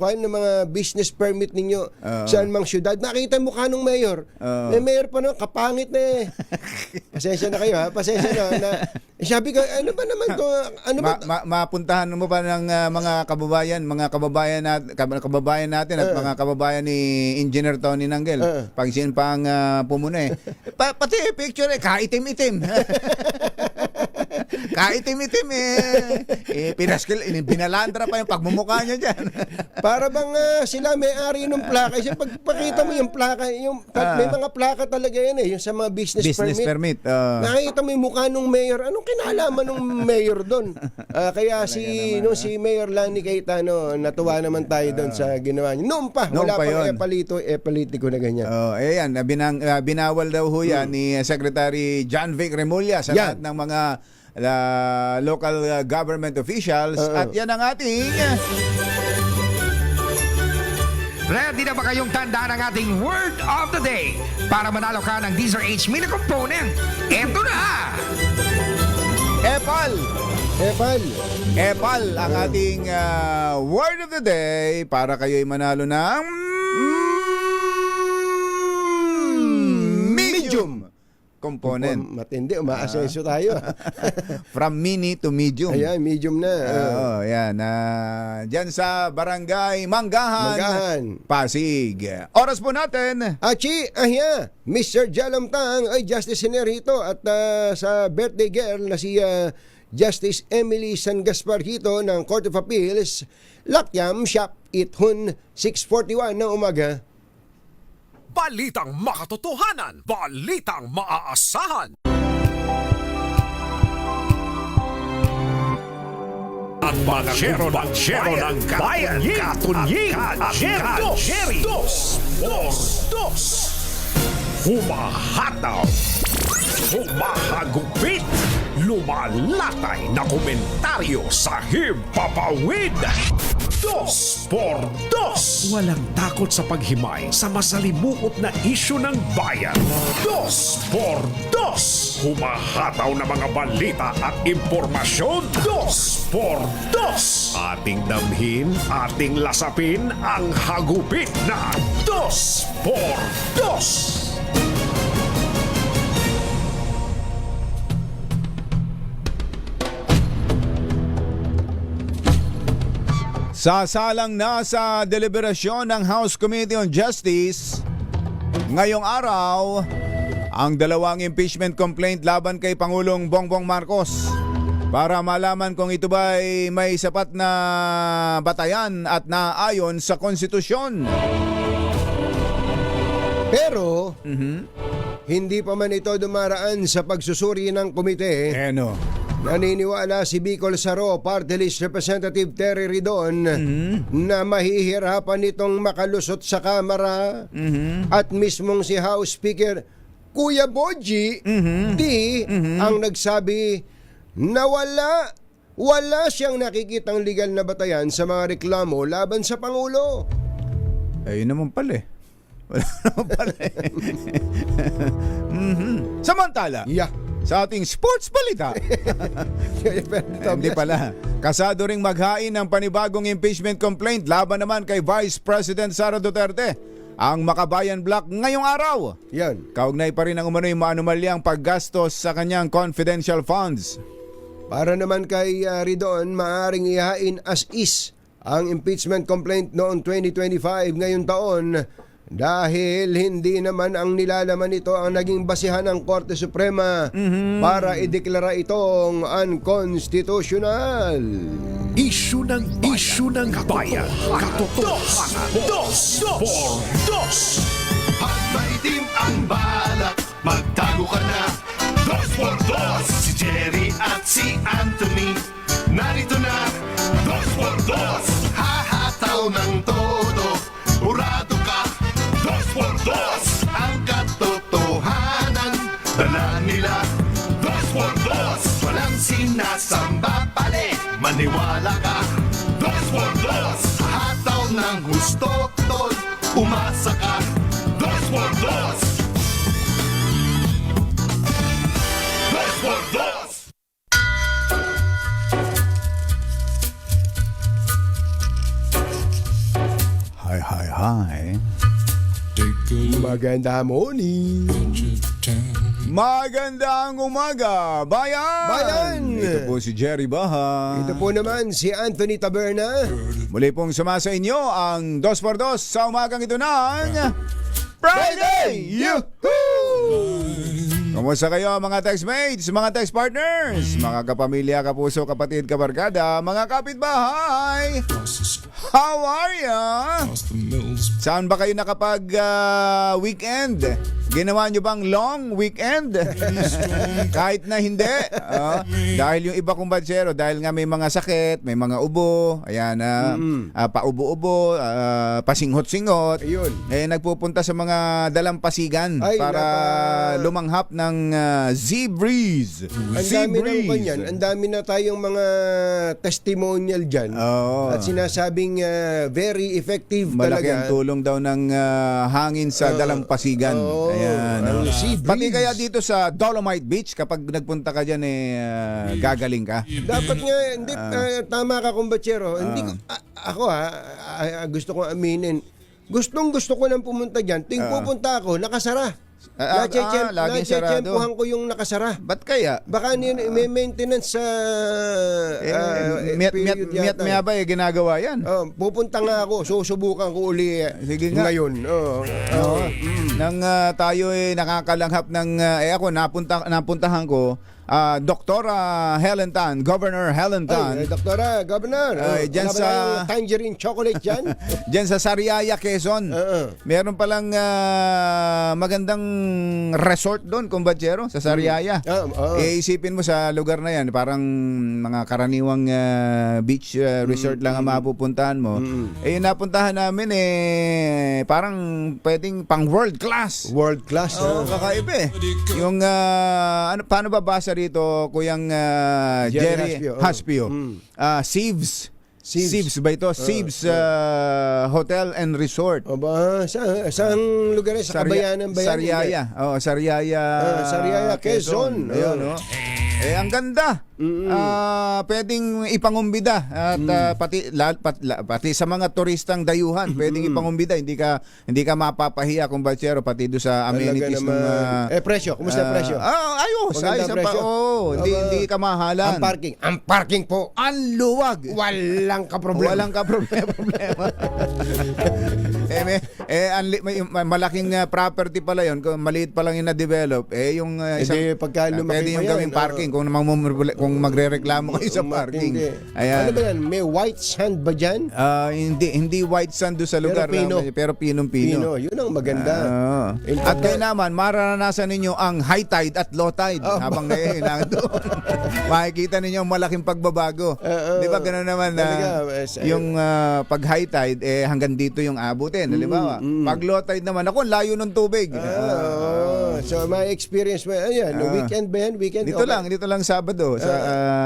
mga business permit ninyo saan mang syudad. Nakita mo ka nung mayor. May mayor pa noon, kapangit na Pasensya na kayo pasensya na. Sabi ko, ano ba naman to? Mapuntahan mo pa ng mga kababayan natin at mga kababayan ni Engineer Tony Nanggel. Pag sin pang pumuna pati picture kaitim-itim. Kaitim-itim pinaskil, binalandra pa yung pagmumukha niya dyan. Para bang sila may-ari ng plaka. Kasi pagpakita mo yung plaka, may mga plaka talaga yan yung sa mga business permit. Nakikita mo yung mukha ng mayor. Anong kinalaman ng mayor doon? Kaya si Mayor Lani Cayetano, natuwa naman tayo doon sa ginawa niya. Noon pa, wala pang epalitiko na ganyan. Ayan, binawal daw ho yan ni Secretary John Vic Remulla sa lahat ng mga local government officials. At yan ang ating... Ready na ba kayong tandaan ang ating word of the day para manalo ka ng DZRH Mini Component? Ito na! Epal ang ating word of the day para kayo'y manalo ng medium component. Matindi, umaasenso tayo. From mini to medium. Ayan, medium na. Yan. Diyan sa Barangay Manggahan, Pasig. Oras po natin. Mr. Jalamtang ay Justice Senerito at sa birthday girl na si Justice Emily San Gasparito ng Court of Appeals, Lakyam Shop Ithun 6:41 ng umaga. Balitang makatotohanan, balitang maaasahan. Ang banchero ng bayan, Katunying at Jerry Dos. Humahataw, humahagupit, lumalatay na komentaryo sa himpapawid. 2 por 2. Walang takot sa paghimay sa masalimuot na isyu ng bayan. 2 por 2. Humahataw na mga balita at impormasyon. 2 por 2. Ating damhin, ating lasapin ang hagupit na 2 por 2. Sasalang na sa deliberasyon ng House Committee on Justice ngayong araw ang dalawang impeachment complaint laban kay Pangulong Bongbong Marcos para malaman kung ito ba ay may sapat na batayan at naayon sa konstitusyon. Pero, hindi pa man ito dumaraan sa pagsusuri ng komite. Naniniwala si Bicol Saro Party List Representative Terry Ridon na mahihirapan nitong makalusot sa Kamara at mismong si House Speaker Kuya Boji ang nagsabi na wala siyang nakikitang legal na batayan sa mga reklamo laban sa Pangulo. Ayun naman pala eh. Wala naman pala eh. Samantala, sa ating sports balita. Hindi pala. Kasado ring maghain ng panibagong impeachment complaint laban naman kay Vice President Sara Duterte ang Makabayan Block ngayong araw. Yan. Kaugnay pa rin ang umano'y maanumalyang paggastos sa kanyang confidential funds. Para naman kay Ridon, maaaring ihain as is ang impeachment complaint noong 2025 ngayong taon dahil hindi naman ang nilalaman nito ang naging basihan ng Korte Suprema para ideklara itong unconstitutional. Isyu ng bayan. Katotohanan. 2 por 2. Pag maitim ang balak, magtago ka na. 2 por 2. Si Jerry at si Anthony, narito na. 2 por 2. Hahataw ng todo, urado ka. 2 por 2. Ang katotohanan, dala nila. 2 por 2. Walang sinasamba pali, maniwala ka. 2 por 2. Hataw ng gusto, tol, umasa ka. 2 por 2. 2 por 2. Hi. Maganda morning. Magandang umaga, bayan! Ito po si Jerry Baha. Ito po naman si Anthony Taberna. Muli pong sumasa inyo ang 2x2 sa umagang ito ng Friday! Yuhuu! Kamusta kayo mga textmates, mga text partners, mga kapamilya, kapuso, kapatid, kabarkada, mga kapitbahay? How are ya? Saan ba kayo nakapag weekend? Ginawa nyo bang long weekend? Kahit na hindi. Dahil yung iba kong batsero, dahil nga may mga sakit, may mga ubo, ayan, paubo-ubo, pasinghot-singhot, nagpupunta sa mga dalampasigan para lumanghap ng Sea Breeze. Ang dami na tayong mga testimonial dyan. At sinasabing very effective malaki talaga. ang tulong daw ng hangin sa dalampasigan. Ayan. Pati kaya dito sa Dolomite Beach, kapag nagpunta ka dyan, gagaling ka. Dapat nga, hindi, tama ka kumbatsero. Hindi ko, ako gusto kong aminin. Gustong-gusto ko nang pumunta dyan. Tuwing pupunta ako, nakasara. Laging sarado. Natsyempohan ko yung nakasara. Ba't kaya? Baka may maintenance sa period yata. Miyat ba ginagawa yan? Pupunta nga ako, susubukan ko uli ngayon. Nang tayo nakakalanghap ng ako napuntahan ko Doktora Helen Tan, Governor Helen Tan. Ay, Doktora, Governor. Dyan wala ba sa- kayong tangerine chocolate dyan? Diyan sa Sariaya, Quezon. Meron palang magandang resort doon, kumbatsero, sa Sariaya. Isipin mo sa lugar na yan, parang mga karaniwang beach resort lang ang mapupuntahan mo. Yung napuntahan namin parang pwedeng pang world class. World class. Oo, kakaiba eh. Yung paano babasa rito, Kuyang Jerry Jerry Haspio? Sieves. Sieves ba ito? Sieves Hotel and Resort. O ba, saan lugar yan? Sa Kabayanan ba yan? Sariaya. Oo, Sariaya. Sariaya, Quezon. Ayun, no? Ang ganda. Pwedeng ipangumbida at pati sa mga turistang dayuhan, pwedeng ipangumbida, hindi ka mapapahiya kung batsero pati do sa amenities ng presyo, kumusta ang presyo? Ayos, Maganda ayos presyo? hindi ka mahalan. Ang parking po, Ang luwag. walang kaproblema. Walang problema. May malaking property pala yun. Kung maliit pa lang yung na-develop, yung isang pagka lumaki pwede pa yung yan, gawing parking kung magrereklamo kayo sa parking. Ano ba yan? May white sand ba dyan? Hindi white sand doon sa lugar, pero pinong-pino. Yun ang maganda. At kayo naman, mararanasan ninyo ang high tide at low tide habang ngayon nandun. Makikita ninyo ang malaking pagbabago. Di ba gano'n naman yung pag high tide, hanggang dito yung abutin. Halimbawa, pag low tide naman, ako, layo ng tubig. So, may experience mo. Ayan, weekend ba yan? Weekend? Dito lang Sabado.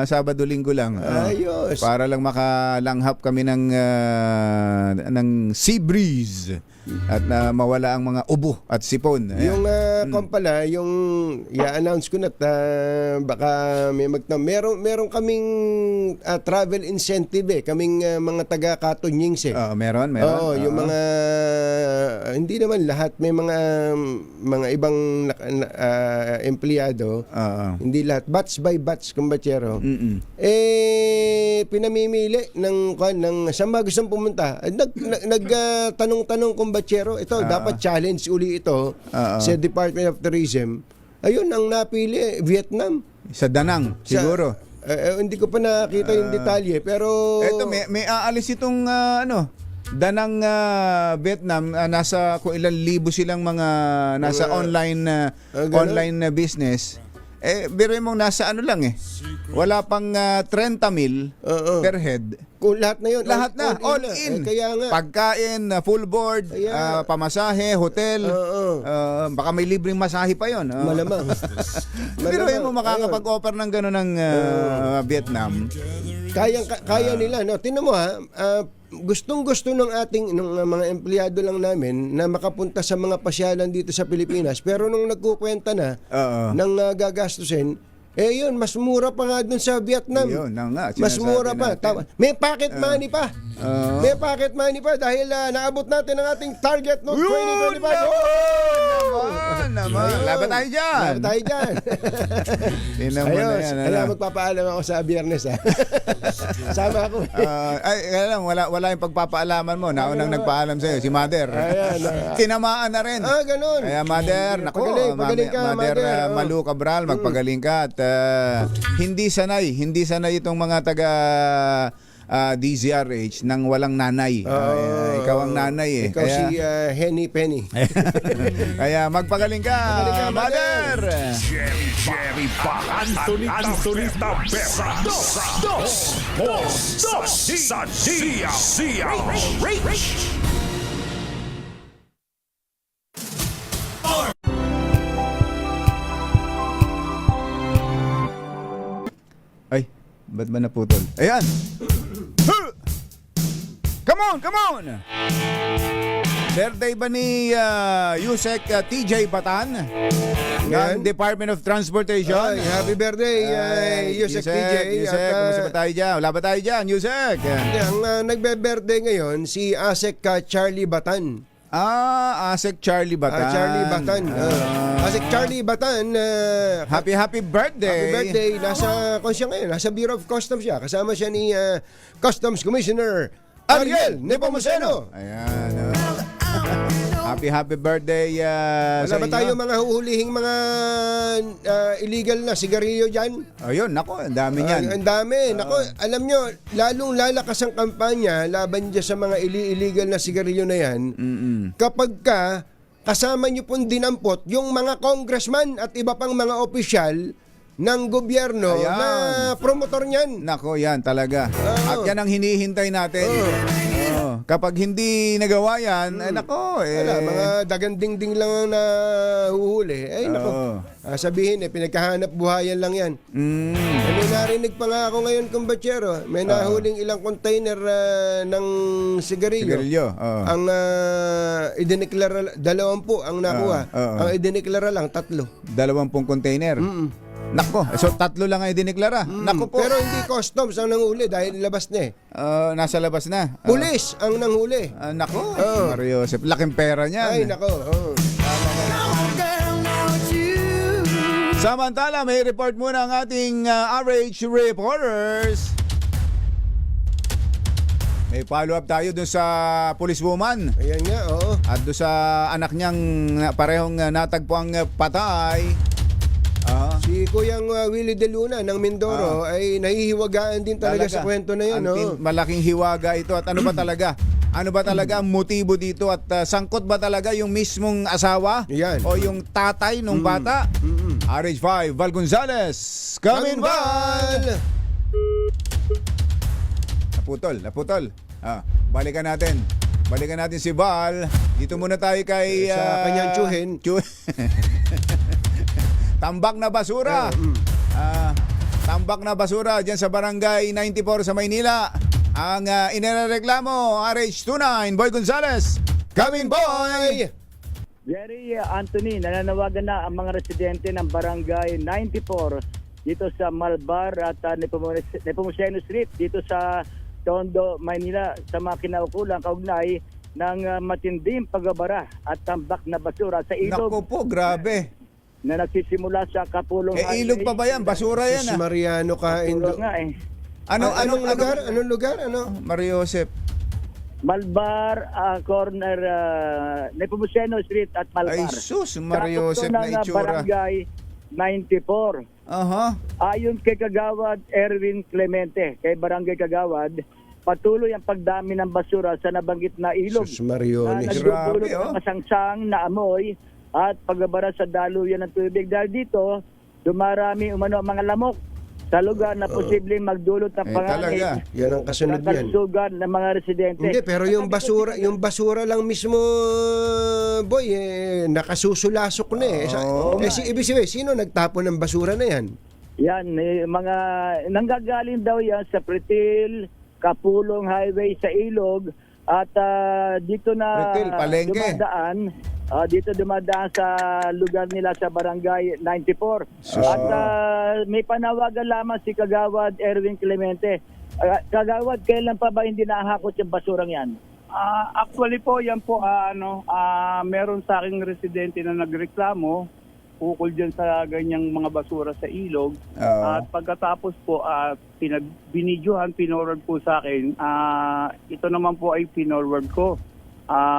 Sabado, Linggo lang. Ayos. Para lang makalanghap kami ng sea breeze at mawala ang mga ubo at sipon. Yung pala, yung i-announce ko na baka meron kaming travel incentive kaming mga taga Katunyings Meron. Oo, yung mga hindi naman lahat, may mga ibang empleyado. Hindi lahat, batch by batch kumbatsero. Pinamimili ng saan ba gustong pumunta. Nagtanong-tanong kumbatsero, ito dapat challenge uli ito sa Department of Tourism. Ayun ang napili, Vietnam. Sa Danang, siguro. Hindi ko pa nakita yung detalye, pero Eto, may aalis itong Danang Vietnam, nasa kung ilang libo silang mga nasa online business. Biro mong nasa ano lang wala pang 30,000 per head. kung lahat na yun, Lahat na, all in. Kaya nga. Pagkain, full board, pamasahe, hotel. Baka may libreng masahe pa yon. Malamang. Pero mo makakapag-offer ng gano'n ng Vietnam. Kaya nila, no? Tingnan mo gustong-gusto ng mga empleyado lang namin na makapunta sa mga pasyalan dito sa Pilipinas, pero nung nagkukwenta na ng gagastusin, yun, mas mura pa nga dun sa Vietnam. Yun, nga, mas mura pa. May pocket money pa. May pocket money pa dahil naabot natin ang ating target noong 2025. Naman. Laban tayo dyan. Tinan mo na yan. Kaya magpapaalam ako sa Biyernes. Sama ako. Kaya lang, wala yung pagpapaalaman mo. Naunang nagpaalam sa'yo, si Mother. Tinamaan na rin. Ganun. Kaya Mother, Magaling ka, Mother Malu Cabral, magpagaling ka. At hindi sanay itong mga taga DZRH nang walang nanay. Ikaw ang nanay Ikaw si Henny Penny. Kaya magpagaling ka, Mother! Jerry Anthony Tabesa. Dos sa DZRH. Ay, ba't ba naputol? Ayan! Come on! Birthday ba ni Yusek TJ Batan ng Department of Transportation? Happy birthday, Yusek TJ. Yusek, kumusta ba tayo dyan? Wala ba tayo dyan, Yusek? Ang nagbe-birthday ngayon, si Asek Charlie Batan. Asek Charlie Batan. Charlie Batan. Asek Charlie Batan. Happy birthday. Happy birthday. Nasa Bureau of Customs siya. Kasama siya ni Customs Commissioner Ariel Nepomuceno. Ayan. Happy birthday Wala sa ba inyo. tayo mga huhulihing mga illegal na sigarilyo dyan? Ayun, nako, ang dami niyan. Ang dami. Nako, alam nyo, lalong lalakas ang kampanya laban dyan sa mga illegal na sigarilyo na yan. Kapag kasama nyo pong dinampot yung mga congressman at iba pang mga opisyal ng gobyerno Ayan. na promotor niyan. Nako, yan talaga. Oo. At yan ang hinihintay natin. Oo. Kapag hindi nagawa yan, nako, Wala, mga daganding-ding lang ang nahuhuli. Ay, nako. Sabihin, pinagkahanap buhayan lang yan. May narinig pa nga ako ngayon, kumbatsero. May nahuling ilang container ng sigarilyo. Sigarilyo, oo. Ang idineklara, 20 ang nakuha. Oo. Ang idineklara lang, 3. 20 container. Nako, so 3 lang ay dineklara. Nako po. Pero hindi customs ang nanghuli dahil labas na eh. Nasa labas na. Pulis ang nanghuli. Nako, Oo. Mario Joseph, laking pera niyan. Ay, nako. Oh. Samantala, may report muna ang ating RH reporters. May follow-up tayo dun sa policewoman Ayan nga, oo. at dun sa anak niyang parehong natagpuang patay. Si Kuyang Willie De Luna ng Mindoro ay nahihiwagaan din talaga sa kwento na yan. Malaking hiwaga ito at ano ba talaga? Ano ba talaga ang motibo dito at sangkot ba talaga yung mismong asawa Yan. o yung tatay ng bata? RH5 Val Gonzales, come in Val! Naputol. Balikan natin si Val. Dito muna tayo kay Sa kanyang tsuhin. Tambak na basura. Tambak na basura dyan sa barangay 94 sa Maynila. Ang inireklamo, RH29, Boy Gonzales. Come in, boy! Jerry, Anthony, nananawagan na ang mga residente ng barangay 94 dito sa Malbar at Nepomuceno Street dito sa Tondo, Maynila sa mga kinaukulang kaugnay ng matinding pagbabara at tambak na basura sa ilog Naku po, grabe. na nagsisimula sa Kapulong Ilog pa ba yan? Basura yan Sus Mariano Kapulong nga eh. Anong lugar? Anong lugar? Mario Joseph. Malbar, corner Nepomuceno Street at Malbar. Ay sus, Mario Joseph na Sakto itsura. barangay 94. Aha. Ayon kay Kagawad Erwin Clemente, kay Barangay Kagawad, patuloy ang pagdami ng basura sa nabanggit na ilog Sus Marioni. na nagdudulot Grabe, oh. ng masangsang na amoy at pagbabara sa daluyan ng tubig. Dahil dito, dumarami umano ang mga lamok sa lugar na posibleng magdulot ng pangangit talaga. Yan ang kasunod sa yan. kalusugan ng mga residente. Hindi, pero yung basura lang mismo, boy, nakasusulasok na eh. Ibig sabihin, sino nagtapon ng basura na yan? Yan, mga nanggagaling daw yan sa Pretil, Kapulong Highway sa Ilog at dito na Pretil, Palengke. dumadaan sa lugar nila sa Barangay 94. At may panawagan lamang si Kagawad Erwin Clemente. Kagawad, kailan pa ba hindi nahakot yung basurang yan? Actually po, yan po, meron sa aking residente na nagreklamo ukol dyan sa ganyang mga basura sa ilog. At pagkatapos po, binidyohan, pinorward po sa akin. Ito naman po ay pinorward ko.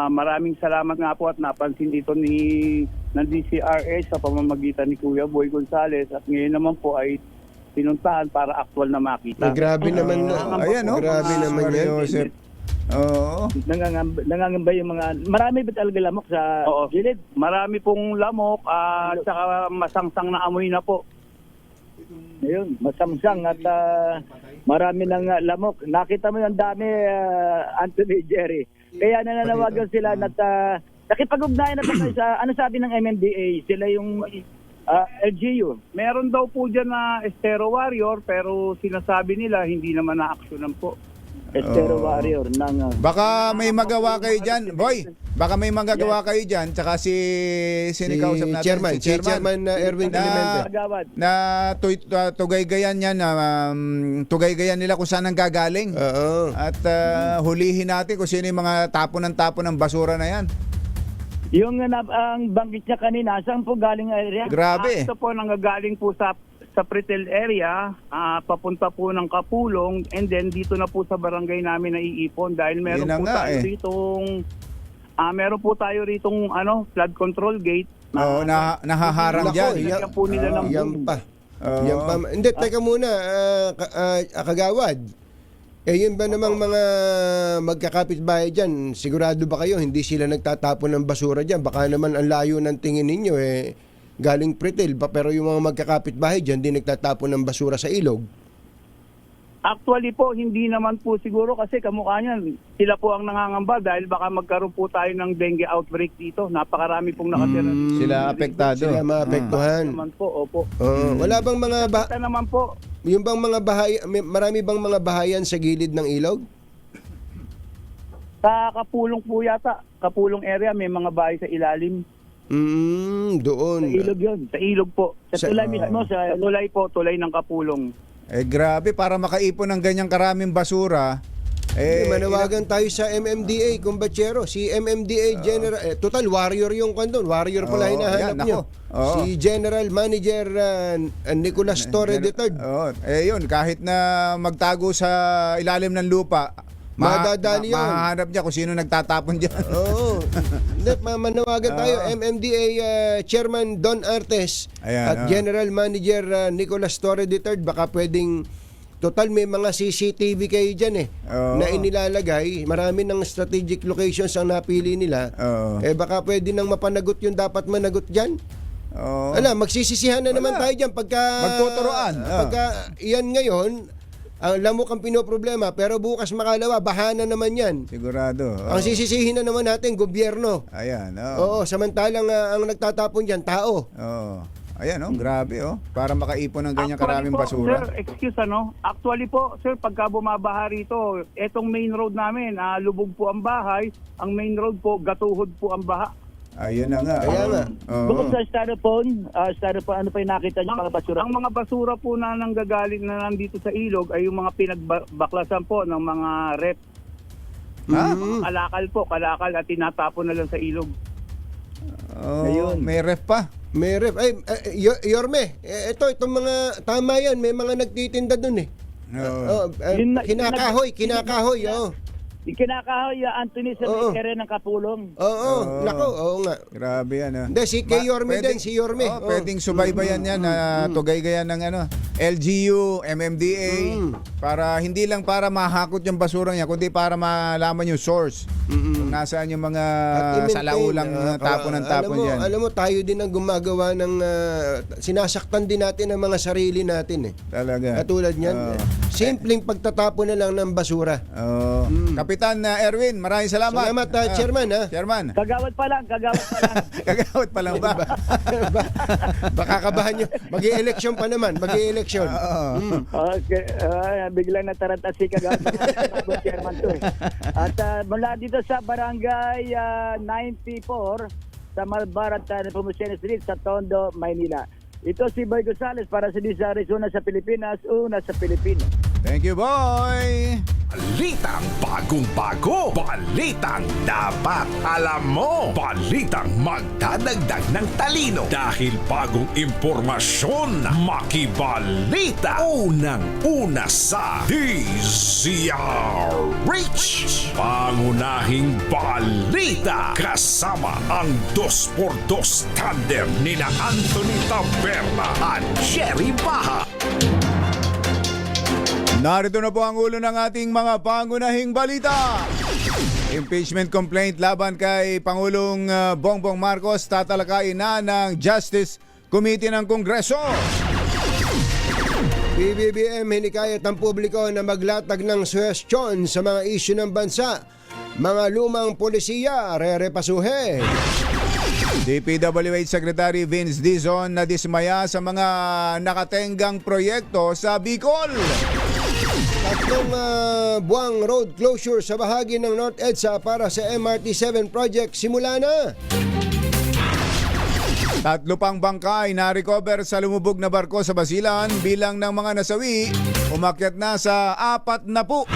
Maraming salamat nga po at napansin dito ng DCRS sa pamamagitan ni Kuya Boy Gonzales at ngayon naman po ay pinuntahan para actual na makita. Grabe naman. Ayan, no? Grabe naman yan. Mario Joseph. Oo. Nangangamba yung mga... Marami ba talaga lamok sa gilid? Marami pong lamok at saka masangsang na amoy na po. Ayun, masamsang at marami ng lamok. Nakita mo yung dami, Anthony, Jerry. Kaya nananawagan sila at nakipag-ugnayan na ba kayo sa... Ano sabi ng MMDA? Sila yung LGU. Meron daw po dyan na Estero Warrior pero sinasabi nila hindi naman na-actionan po. Estero Warrior ng... Baka may magawa kayo dyan, boy. Baka may magagawa kayo dyan. Tsaka sinikausap natin. Si Chairman Erwin Clemente. Kagawad. Na tugay-gayan yan. Tugay-gayan nila kung saan ang gagaling. Oo. At hulihin natin kung sino yung mga tapon ng basura na yan. Yung ang banggit niya kanina, saan po galing area? Grabe. Ito po nanggagaling po sa Pretil area, papunta po ng Kapulong and then dito na po sa barangay namin naiipon dahil meron Yun na po nga, tayo eh. ditong Meron po tayo ritong flood control gate. Oo, nahaharang Nako, dyan. Nilagyan po nila ng Yan boom. pa. Yan pa. Hindi, teka muna, Kagawad. Yun ba namang mga magkakapitbahay dyan, sigurado ba kayo hindi sila nagtatapon ng basura dyan? Baka naman ang layo ng tingin ninyo galing Pretil, pero yung mga magkakapitbahay dyan, di nagtatapon ng basura sa ilog. Actually po, hindi naman po siguro kasi kamukha niyan. Sila po ang nangangamba dahil baka magkaroon po tayo ng dengue outbreak dito. Napakarami pong nakatira. Sila apektado. Sila maapektuhan. Naman po, opo. Wala bang mga Basta naman po, yung bang mga marami bang mga bahayan sa gilid ng ilog? sa Kapulong po yata, Kapulong area, may mga bahay sa ilalim. Doon. Sa ilog yun, sa ilog po. Sa tulay mismo, sa tulay po, tulay ng Kapulong. Grabe, para makaipon ng ganyang karaming basura. Manawagan tayo sa MMDA, kumbachero. Si MMDA General, total warrior yung kandun. Warrior pala hinahanap yan, nyo. ako. Si General Manager Nicolas Torre III. Yun, kahit na magtago sa ilalim ng lupa, Madadali yan. mahahanap niya kung sino nagtatapon dyan. Oo. Manawagan tayo, MMDA Chairman Don Artes Ayan, at General Manager Nicolas Torre III. Baka pwedeng, total may mga CCTV kayo dyan na inilalagay. Marami ng strategic locations ang napili nila. Baka pwede nang mapanagot yung dapat managot dyan. Magsisisihan na naman tayo dyan pagka Magtuturoan. Pagka iyan ngayon, lamok ang pinoproblema, pero bukas makalawa, bahana naman yan. Sigurado. Ang sisisihin na naman natin, gobyerno. Ayan. Oo, samantalang ang nagtatapon dyan, tao. Ayan, grabe, para makaipon ng ganyang karaming basura. Sir, excuse Actually po, sir, pagka bumabaha rito, etong main road namin, lubog po ang bahay. Ang main road po, gatuhod po ang baha. Ayun na nga. Kaya nga. Bukod sa styrofoam, ano pa yung nakita niyo mga basura? Ang mga basura po na nanggagaling na nandito sa ilog ay yung mga pinagbaklasan po ng mga rep. Kalakal at tinatapon na lang sa ilog. Ayun. May ref pa. May ref. Yorme, itong mga, tama yan, may mga nagtitinda dun kinakahoy. Kinakahoy, Anthony, sa may area ng Kapulong. Oo nga. Grabe yan. Hindi, si kay Yorme din, si Yorme. Pwedeng subaybayan yan na tugay-gayan ng LGU, MMDA, para hindi lang para mahakot yung basura niya, kundi para malaman yung source. Kung nasaan yung mga salaulang tapon ng tapon yan. Alam mo, tayo din ang gumagawa ng, sinasaktan din natin ang mga sarili natin Talaga. Katulad niyan, simpleng pagtatapon na lang ng basura. Kapitan Erwin, maraming salamat. Salamat, Chairman. Chairman. Kagawad pa lang. Kagawad pa lang ba? Baka kabahan nyo. Mag-i-election pa naman. Mag-i-election. Okay, biglang nataranta si Kagawad ng chairman to. At mula dito sa Barangay 94 sa Malbar at Nepomuceno Street sa Tondo, Maynila. Ito si Boy Gonzales para sa Disaris, una sa Pilipinas, una sa Pilipinas. Thank you, boy! Balitang bagong-bago, balitang dapat alam mo, balitang magdadagdag ng talino dahil bagong impormasyon, makibalita, unang-una sa DZRH. Pangunahing balita kasama ang 2x2 tandem nina Anthony Taberna at Jerry Baha. Narito na po ang ulo ng ating mga pangunahing balita. Impeachment complaint laban kay Pangulong Bongbong Marcos tatalakayin na ng Justice Committee ng Kongreso. PBBM hinikayat ang publiko na maglatag ng suhestyon sa mga isyu ng bansa. Mga lumang polisiya re-repasuhe. DPWH Secretary Vince Dizon na dismaya sa mga nakatenggang proyekto sa Bicol. Tatlong buwang road closure sa bahagi ng North EDSA para sa MRT-7 project simula na. 3 pang bangkay na recover sa lumubog na barko sa Basilan, bilang ng mga nasawi umakyat na sa 40.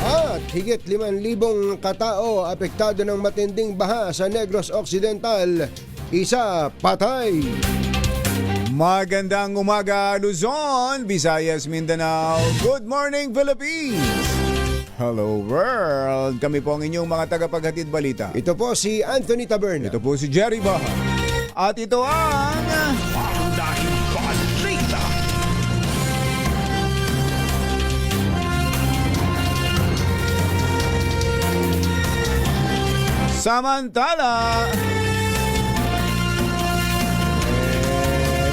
At higit 5,000 katao apektado ng matinding baha sa Negros Occidental, isa patay. Magandang umaga Luzon, Visayas, Mindanao. Good morning Philippines. Hello world! Kami po ang inyong mga tagapaghatid balita. Ito po si Anthony Taberna. Ito po si Jerry Baha. At ito ang... Pangunahing balita. Samantala,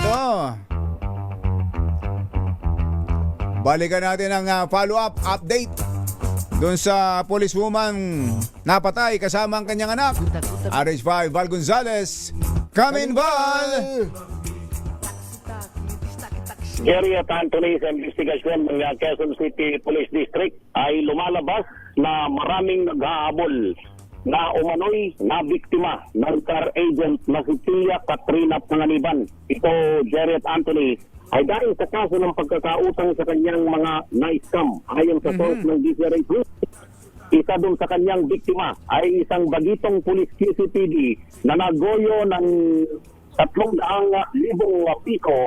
ito, balikan natin ang follow-up update doon sa policewoman napatay kasama ang kanyang anak. RH5 Val Gonzales, come in Val! Jerry at Anthony sa investigasyon ng Quezon City Police District ay lumalabas na maraming naghahabol na umano'y na biktima ng car agent na si Tia Katrina Panganiban. Ito, Jerry at Anthony, ay dahil sa kaso ng pagkakautang sa kanyang mga na-scam. Ayon sa source ng DCRA Group, isa dun sa kanyang biktima ay isang bagitong police QCPD na nagoyo ng 300,000 piso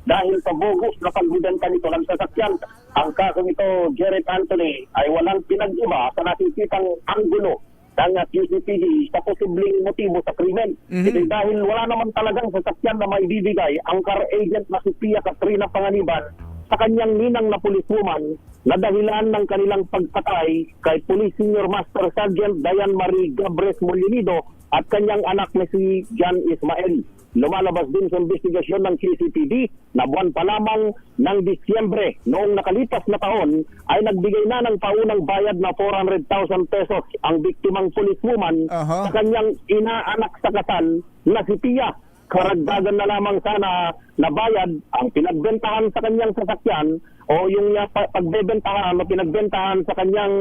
dahil sa bogus na pagbibenta nito ng sasakyan. Ang kaso nito, Jerry at Anthony, ay walang pinag-iba sa nakikitang anggulo ng QCPD sa posibleng motibo sa krimen. Ito dahil wala naman talagang sasakyan na may bibigay ang car agent na si Tia Katrina Panganiban sa kanyang ninang na policewoman na dahilan ng kanilang pagpatay kay Police Senior Master Sergeant Diane Marie Gabres Molinido at kanyang anak na si John Ismael. Lumalabas din sa investigasyon ng QCPD na buwan pa lamang ng Disyembre noong nakalipas na taon ay nagbigay na ng paunang bayad na 400,000 pesos ang biktimang policewoman sa kanyang inaanak sa kasal na si Tia. Karagdagan na lamang sana na bayad ang pinagbentahan sa kanyang sasakyan o yung pagbebentahan o pinagbentahan sa kanyang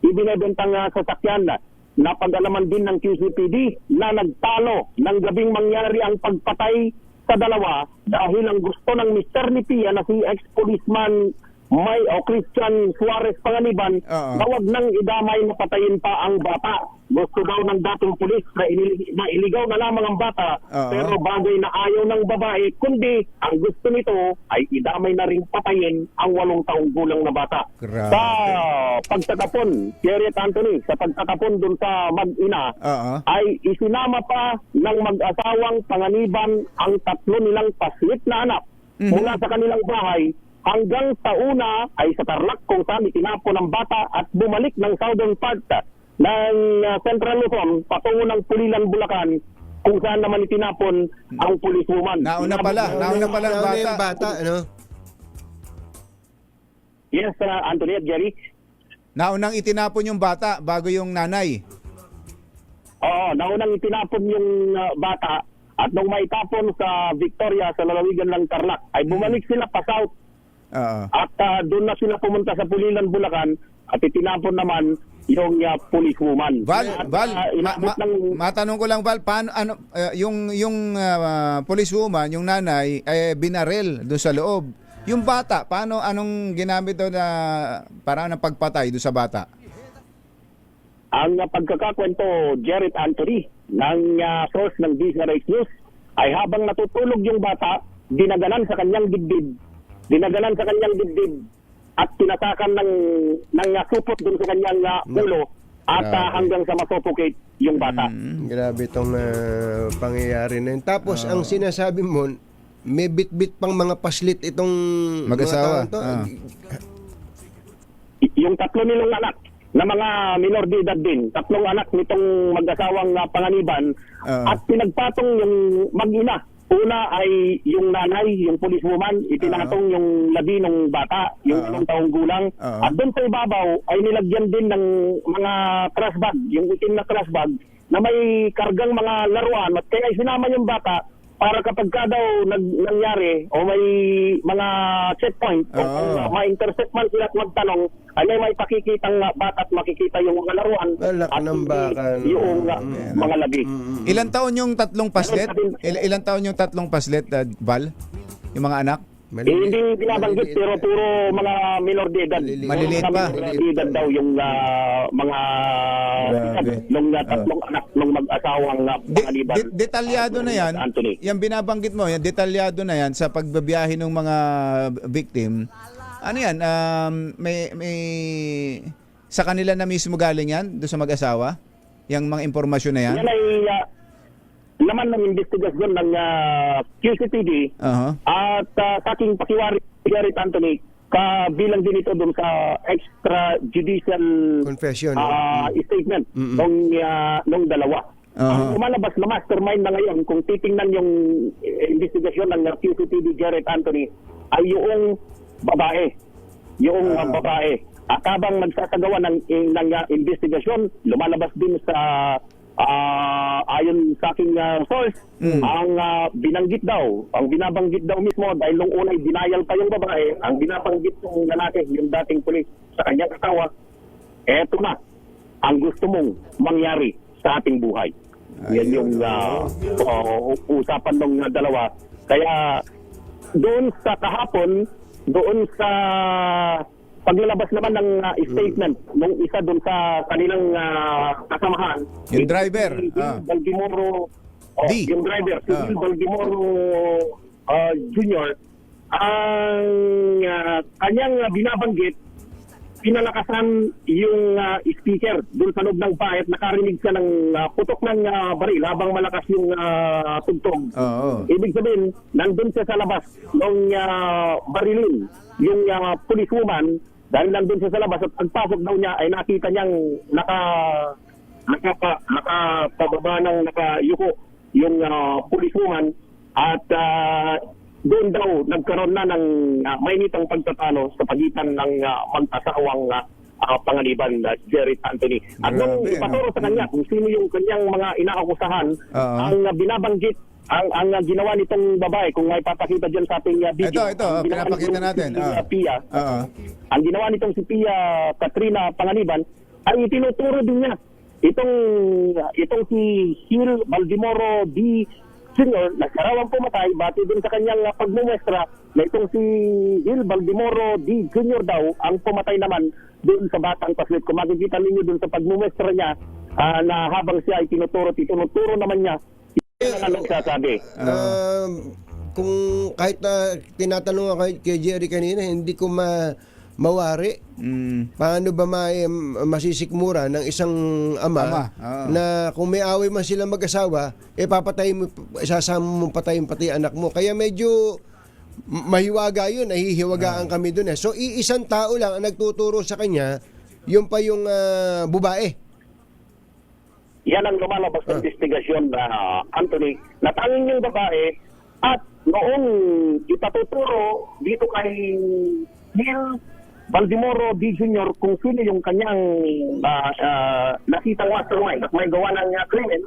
ibinebentang sasakyan. Napag-alaman din ng QCPD na nagtalo ng gabing mangyari ang pagpatay sa dalawa dahil ang gusto ng Mr. ni Tia na si ex-policeman Christian Suarez Panganiban na wag nang idamay na patayin pa ang bata. Gusto daw ng dating pulis na iligaw na lamang ang bata pero bagay na ayaw ng babae kundi ang gusto nito ay idamay na rin patayin ang 8 taong gulang na bata. Grabe. Sa pagtatapon, Jerry at Anthony, sa pagtatapon dun sa mag-ina ay isinama pa ng mag-asawang Panganiban ang 3 nilang paslit na anak mula sa kanilang bahay hanggang sa una ay sa Tarlac kung saan itinapon ng bata at bumalik ng southern part ng Central Luzon patungo ng Pulilan, Bulacan kung saan naman itinapon ang policewoman. Nauna pala ang bata. Ano? Yes, Anthony at Jerry. Naunang itinapon yung bata bago yung nanay. Oo, naunang itinapon yung bata at nung maitapon sa Victoria sa lalawigan ng Tarlac ay bumalik sila pa south. At doon na sila pumunta sa Pulilan, Bulacan at itinapon naman yung policewoman. Val, matanong ko lang Val, paano yung policewoman, yung nanay binaril doon sa loob. Yung bata, anong ginamit doon na parang ng pagpatay doon sa bata? Ang pagkakakwento, Jerry Anthony, ng source ng DCRH News ay habang natutulog yung bata, dinaganan sa kanyang dibdib at tinatakan ng supot dun sa kanyang ulo at hanggang sa masuffocate yung bata. Grabe itong pangyayari na yun. Tapos ang sinasabi mo, may bit-bit pang mga paslit itong mag-asawa. mga taon to. Yung 3 nilang anak na mga minor de edad din, 3 anak nitong mag-asawang Panganiban at pinagpatong yung mag-ina. Una ay yung nanay, yung policewoman, itinatong yung labi ng bata, yung 8 taong gulang. At doon sa ibabaw ay nilagyan din ng mga trash bag, yung itim na trash bag na may kargang mga laruan at kaya sinama yung bata para kapag ka daw nangyari o may mga checkpoint o ma-intercept man sila at magtanong ay may pakikitang bata at makikita yung mga laruan at yung mga labi. Ilan taon yung 3 paslet? Ilan taon yung 3 paslet, Val? Yung mga anak? Hindi binabanggit pero puro mga minor de edad. Maliliit pa. Minor de edad daw yung mga nung 3 anak nung mag-asawang Panganiban. Detalyado na yan. Anthony. Yung binabanggit mo, yan detalyado na yan sa pagbabiyahe ng mga victim. Ano yan? May Sa kanila na mismo galing yan, doon sa mag-asawa? Yung mga impormasyon na yan? Yan ay laman ng investigasyon ng QCPD at sa aking pakiwari, Garrett Anthony, kabilang din ito doon sa extrajudicial Confession. statement nung dalawa. Ang lumalabas na mastermind na ngayon, kung titingnan yung investigasyon ng QCPD Garrett Anthony, ay yung babae. Yung babae. At habang nagsasagawa ng investigasyon, lumalabas din sa ayon sa aking source, ang binabanggit daw mismo dahil nung unay denial pa yung babae, ang binabanggit ng lalaki, yung dating pulis sa kanyang asawa, eto na ang gusto mong mangyari sa ating buhay. Yan yung usapan ng dalawa. Kaya doon sa kahapon, doon sa paglalabas naman ng statement nung isa doon sa kanilang kasamahan, yung driver, Baldimoro, yung driver, si Will Baldimoro Jr., ang kanyang binabanggit, pinalakasan yung speaker doon sa loob ng bahay at nakarinig siya ng putok ng baril habang malakas yung tugtog. Ibig sabihin, nandun siya sa labas nung barilin yung policewoman dahil nandun siya sa labas at pagpasok daw niya ay nakita niyang nakapababa ng nakayuko yung policewoman at doon daw nagkaroon na ng mainitang pagtatalo sa pagitan ng mag-asawang panganiban Garrett Anthony. At nung ipaturo sa kanya kung sino yung kanyang mga inaakusahan, ang binabanggit, ang ginawa nitong babae, kung may papakita dyan sa ating video. Ito, pinapakita natin. Pia, ang ginawa nitong si Pia Katrina Panganiban, ay itinuturo din niya itong si Hill Baldimoro D. Jr. na karawang pumatay bati din sa kanyang pagmumestra na itong si Hill Baldimoro D. Jr. daw ang pumatay naman doon sa Batang Paslit. Kung makikita ninyo doon sa pagmumestra niya na habang siya ay tinuturo naman niya yun ang nagsasabi. Kung kahit na tinatanong ako kay Jerry kanina, hindi ko mawari. Paano ba masisikmura ng isang ama na kung may away man sila mag-asawa, papatay mo, isasama mo patayin pati anak mo. Kaya medyo mahiwaga yun, nahihiwagaan kami dun eh. So iisang tao lang ang nagtuturo sa kanya, yun pa yung babae. Yan ang lumalabas sa investigasyon na Anthony, na tanging yung babae at noong ipatuturo dito kay Hill Baldimoro D. Jr. kung sino yung kanyang nakitang mastermind at may gawa ng krimen,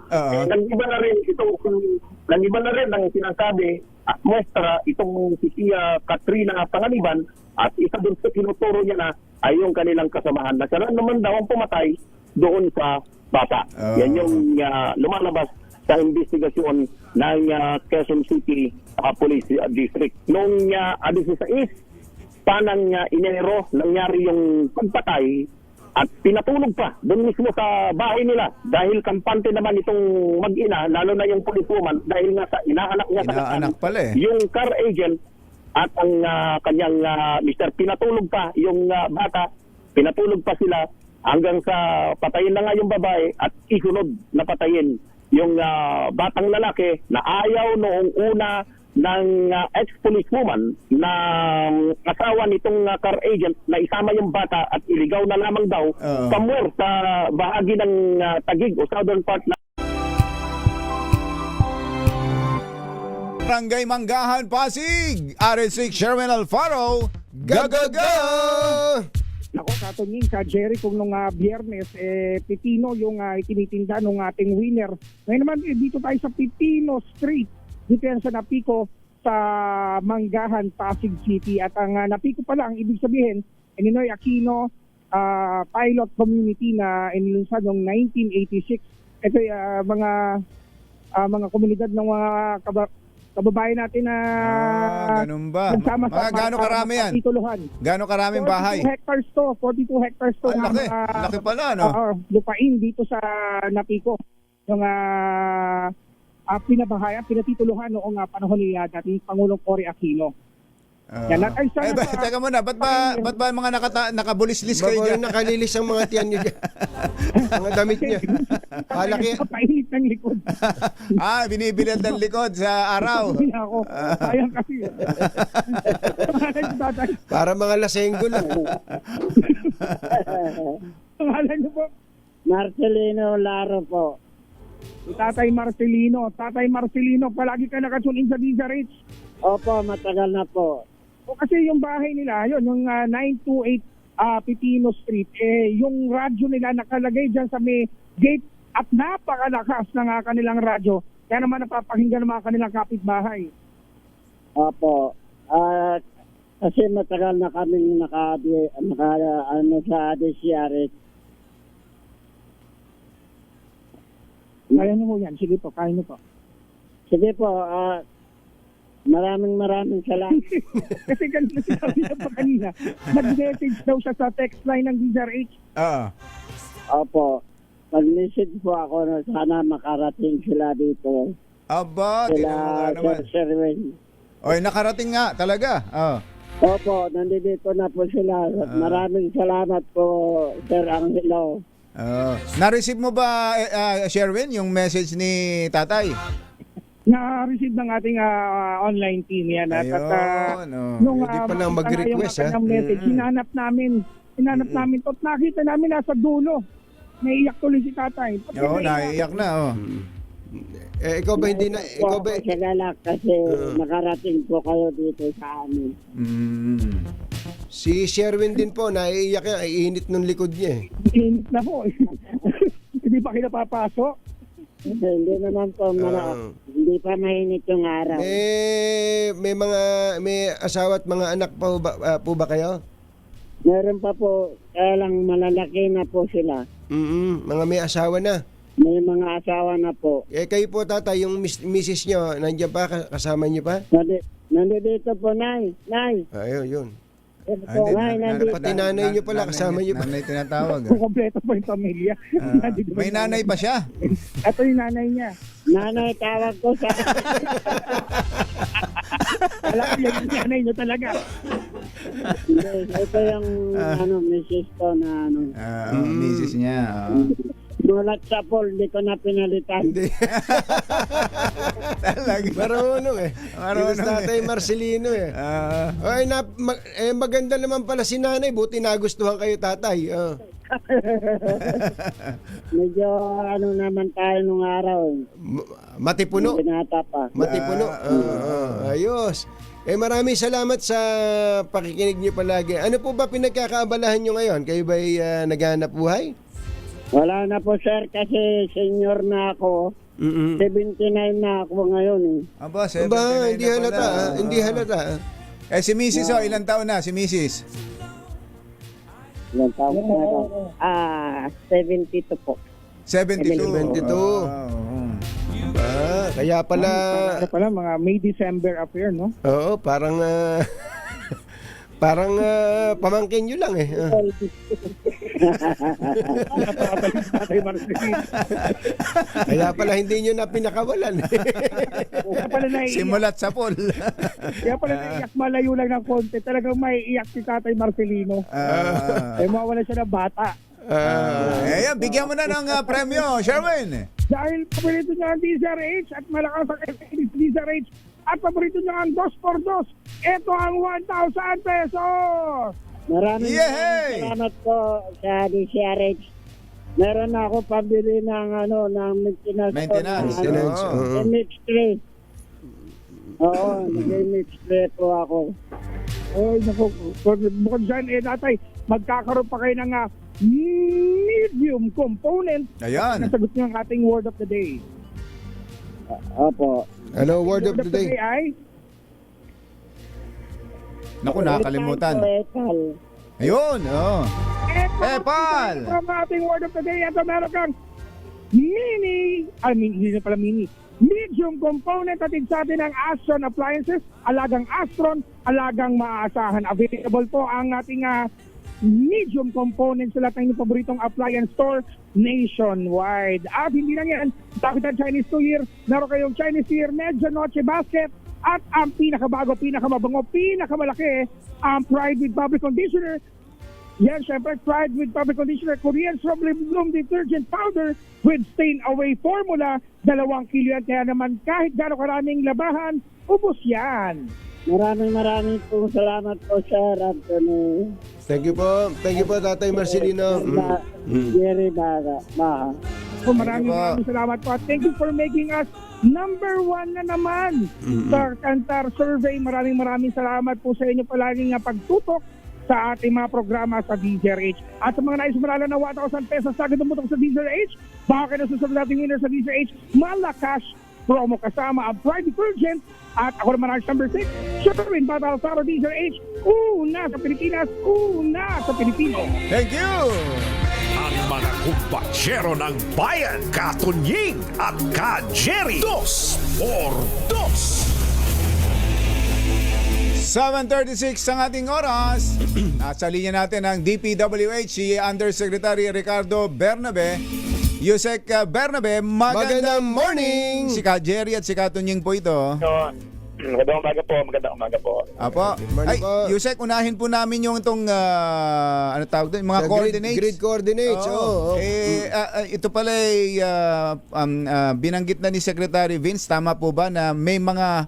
nag-iba na rin ang sinasabi at muestra itong si Pia Katrina Panganiban at isa dun sa tinuturo niya na ay yung kanilang kasamahan na siya naman daw ang pumatay doon sa bata. Yan yung lumalabas sa investigasyon ng Quezon City Police District. Noong 16 panang Enero, nangyari yung pagpatay at pinatulog pa doon mismo sa bahay nila dahil kampante naman itong mag-ina, lalo na yung policewoman dahil nga sa inaanak niya yung car agent at ang kanyang Mr. Pinatulog pa yung bata, pinatulog pa sila hanggang sa patayin na nga yung babae at isunod na patayin yung batang lalaki na ayaw noong una ng ex-policewoman na asawa nitong car agent na isama yung bata at iligaw na lamang daw somewhere sa bahagi ng Taguig o southern part na Barangay Manggahan, Pasig, RS6 Sherwin Alfaro, Gagaga! Nako, Katunying, ka Jerry, kung nung biyernes, pipino yung itinitinda ng ating winner. Ngayon naman, dito tayo sa Pipino Street. Dito yan sa Napico sa Manggahan, Pasig City. At ang Napico pala, ang ibig sabihin, Ninoy Aquino Pilot Community na inilunsad noong 1986. Ito mga komunidad ng mga kababayan natin na ganun ba? nagsama sa Gano'ng karami yan? Gano'ng karaming bahay? 42 hectares to. Laki pala, no? Lupain dito sa Napico. Yung pinabahayan, pinatituluhan noong panahon ni dating Pangulong Cory Aquino. Yan at ay sana Teka muna, ba't ba mga nakabulis-lis kayo Bago dyan? nakalilis ang mga tiyan niyo dyan. Mga damit niya. Halaki. papainit ng likod. Binibilad ng likod sa araw. Hindi ako. Sayang kasi. Tatay, Para mga lasenggo lang. pangalan niyo po. Marcelino Laro po. Tatay Marcelino, palagi ka nakatulin sa DZRH. Opo, matagal na po. O kasi yung bahay nila, yun, yung 928 Pipino Street, yung radyo nila nakalagay dyan sa may gate at napakalakas ng kanilang radyo. Kaya naman napapakinggan ng mga kanilang kapitbahay. Opo. Kasi matagal na kami sa DCRH. Kaya niyo po yan. Sige po, kaya niyo po. Sige po, maraming salamat. Kasi kanina sinabi niya pa kanina, nag-message daw siya sa text line ng DZRH. Opo. Mag-message po ako na sana makarating sila dito. Aba, Sila naman. Sir Sherwin. Oy, nakarating nga talaga. Opo, nandito na po sila. Maraming salamat po, Sir Angelo. Na-receive mo ba, Sherwin, yung message ni tatay? Na-receive ng ating online team yan. At nung Pwede pa lang mag-request, yung kanyang message, hinanap namin to at nakita namin nasa dulo. Naiiyak tuloy si tatay. Oo, naiiyak na. Ikaw ba hindi na... Ikaw ba... Sa galak kasi nakarating po kayo dito sa amin. Si Sherwin din po, naiiyak yan. Ay, init ng likod niya eh. Init na po. Hindi pa kinapapasok. Hindi naman po, hindi pa mainit yung araw. May asawa at mga anak po ba kayo? Meron pa po, kaya lang malalaki na po sila. Mga may asawa na. May mga asawa na po. Kayo po tatay, yung misis nyo, nandiyan pa, kasama nyo pa? Nandito po, Nay. Ayun, yun. Pati nanay nyo pala, kasama nyo pa. Nanay tinatawag. Kompleto po yung pamilya. May nanay pa siya? Ito yung nanay niya. Nanay, tawag ko sa... Alam ko yung nanay niyo talaga. Hindi, ito yung misis ko na misis niya. Mulat sa pool, di ko na pinalitan. Hindi. Talaga. Marunong eh. Marunong tatay Marcelino eh. Maganda naman pala si nanay. Buti nagustuhan kayo tatay. Medyo naman tayo nung araw. Matipuno. Binata pa. Matipuno. Ayos. Maraming salamat sa pakikinig niyo palagi. Ano po ba pinagkakaabalahan niyo ngayon? Kayo ba'y naghahanap buhay? Wala na po, sir, kasi senior na ako. 79 na ako ngayon eh. Aba, 79 hindi halata. Hindi halata. Si Mrs. Ilang taon na si Mrs.? Ilang taon na ako? 72 po. 72. Kaya pala... mga May-December affair, no? Oo, parang... parang pamangkin nyo lang eh. Kaya pala hindi nyo na pinakawalan. Simulat sa pool. Kaya pala naiiyak malayo lang ng konti. Talagang maiiyak si Tatay Marcelino. Mawala siya ng bata. Bigyan mo na ng premyo, Sherwin. Dahil paborito niya ang DZRH at malakas ang DZRH at paborito niya ang 2x2. Ito ang 1,000 pesos! Maraming salamat po sa DCRH. Meron na ako pabili ng maintenance. Mix tray. Oo, nag-mix tray po ako. Bukod dyan, tatay, magkakaroon pa kayo ng medium component. Ayan. Nasagot niyo ang ating word of the day. Opo. Hello, word of the day. Ay? Naku, nakakalimutan. Epal. Ayun, Epal! From ating word of the day, ito meron kang medium component at sa atin ng Astron Appliances, alagang Astron, alagang maaasahan. Available po ang ating medium component sa lahat ng inyong paboritong appliance store nationwide. At hindi lang yan, dahil ang Chinese New Year, meron kayong Chinese New Year Medja Noche Basket, at ang pinakabago, pinakamabango, pinakamalaki, ang Pride with Fabric Conditioner. Yan, syempre, Pride with Fabric Conditioner, Korean Strawberry Bloom Detergent Powder with stain-away formula. 2 kilo yan, kaya naman kahit gano'ng karaming labahan, ubos yan. Maraming po salamat po, Sir Anthony. Thank you po, Tatay Marcelino. Jerry Baha. Maraming salamat po. Thank you for making us number 1 na naman sa Kantar Survey. Maraming salamat po sa inyo palaging pagtutok sa ating mga programa sa DZRH. At sa mga nais manalo na 1,000 pesos sa agad umutok sa DZRH, baka kayo nasusunod nating winner sa DZRH, malakas promo kasama ang Pride Detergent. At ako naman ang number 6, Sherwin Batal Saro DZRH, una sa Pilipinas, una sa Pilipino. Thank you! Ang mga kumpatsero ng bayan, Katunying at Ka-Jerry. 2x2. 7:36 ang ating oras. Nasa linya natin ang DPWH, si Undersecretary Ricardo Bernabe. Yusek Bernabe, magandang morning! Si Ka Jerry at si Katunying po ito. Magandang umaga po. Apo. Ay, Yusek, unahin po namin yung itong ano tawag doon, mga coordinates. Grid coordinates. Ito pala ay binanggit na ni Secretary Vince, tama po ba na may mga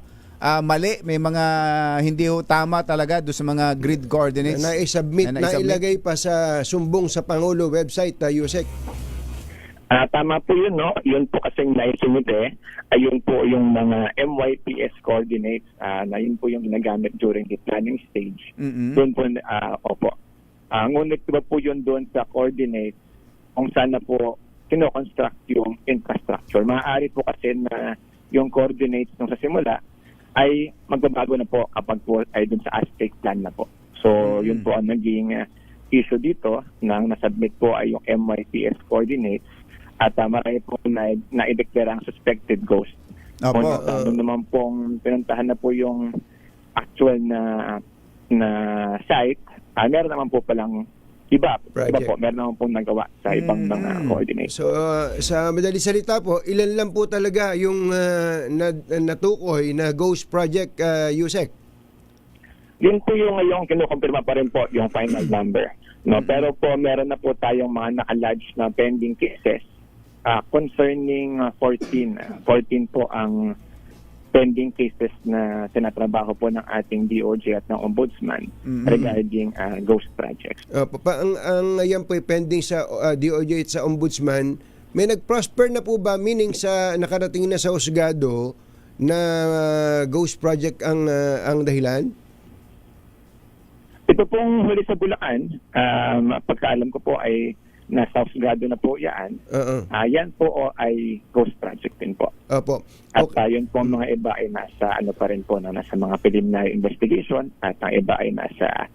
mali, may mga hindi tama talaga doon sa mga grid coordinates? Na i-submit, na ilagay pa sa sumbong sa Pangulo website, Yusek. Tama po yun, no? Yun po kasing naisumit ayun po yung mga MYPS coordinates na yun po yung ginagamit during the planning stage. Doon po, opo. Ngunit diba po yun doon sa coordinates kung saan na po kinoconstruct yung infrastructure. Maaari po kasi na yung coordinates nung sa simula ay magbabago na po kapag po ay dun sa as-take plan na po. So, yun po ang naging issue dito nang nasubmit po ay yung MYPS coordinates at marami po na-ideklara ang suspected ghost. Nung naman pong pinuntahan na po yung actual na site, meron naman po palang iba po, meron naman pong nagawa sa ibang mga coordinates. So, sa madali salita po, ilan lang po talaga yung natukoy na ghost project, Yusek? Yun po yung ngayong kinukumpirma pa rin po yung final number. No? Pero po, meron na po tayong mga naka-lodge na pending cases concerning 14 po ang pending cases na tinatrabaho po ng ating DOJ at ng Ombudsman regarding ghost projects. Ang yan po pending sa DOJ at sa Ombudsman, may nag-prosper na po ba, meaning sa nakarating na sa husgado na ghost project ang dahilan? Ito pong huli sa Bulacan, pagkaalam ko po ay nasa husgado na po yan. Yan po ay ghost project din po. Opo. At yun po mga iba ay nasa pa rin po, nasa mga preliminary investigation at ang iba ay nasa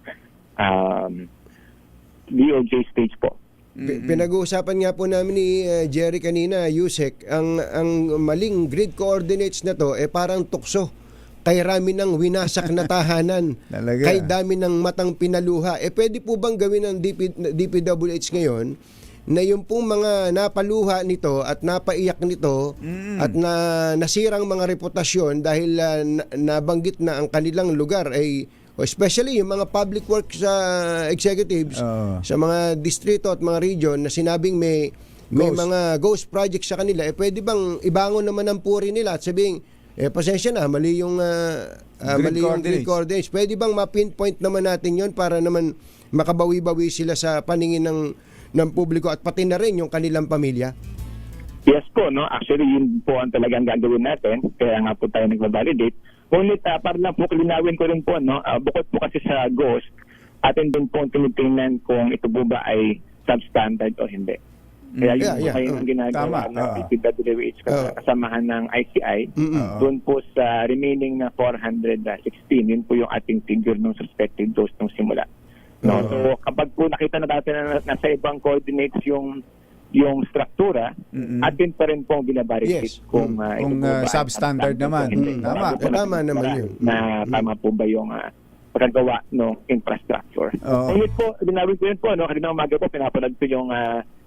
DOJ stage po. Pinag-uusapan nga po namin ni Jerry kanina, Yusek, ang maling grid coordinates na to parang tukso. Kay rami ng winasak na tahanan. Kay dami ng matang pinaluha. Pwede po bang gawin ng DPWH ngayon na yung pong mga napaluha nito at napaiyak nito at nasirang mga reputasyon dahil nabanggit na ang kanilang lugar ay especially yung mga public works executives sa mga distrito at mga region na sinabing may mga ghost projects sa kanila, pwede bang ibangon naman ang puri nila at sabing pasensya na, mali yung grid coordinates. Pwede bang ma-pinpoint naman natin yon para naman makabawi-bawi sila sa paningin ng publiko at pati na rin yung kanilang pamilya? Yes po, no? Actually, yun po ang talagang gagawin natin. Kaya nga po tayo nagbabalidate. Ngunit para lang po linawin ko rin po, no? Bukod po kasi sa ghost, atin din po tinitingnan kung ito po ba ay substandard o hindi. Kaya yung ang ginagawa ng DPWH kasamahan ng ICI, doon po sa remaining na 416, yun po yung ating figure ng suspected ghost nung simula. No? So kapag po nakita na natin na nasa ibang coordinates yung struktura, atin pa rin pong binabaricate kung ito po ba substandard naman. Tama naman yun. Na tama po ba yung pagkagawa ng infrastructure. Ngunit po, binawin ko yun po, kanina umaga po, pinapanood ko yung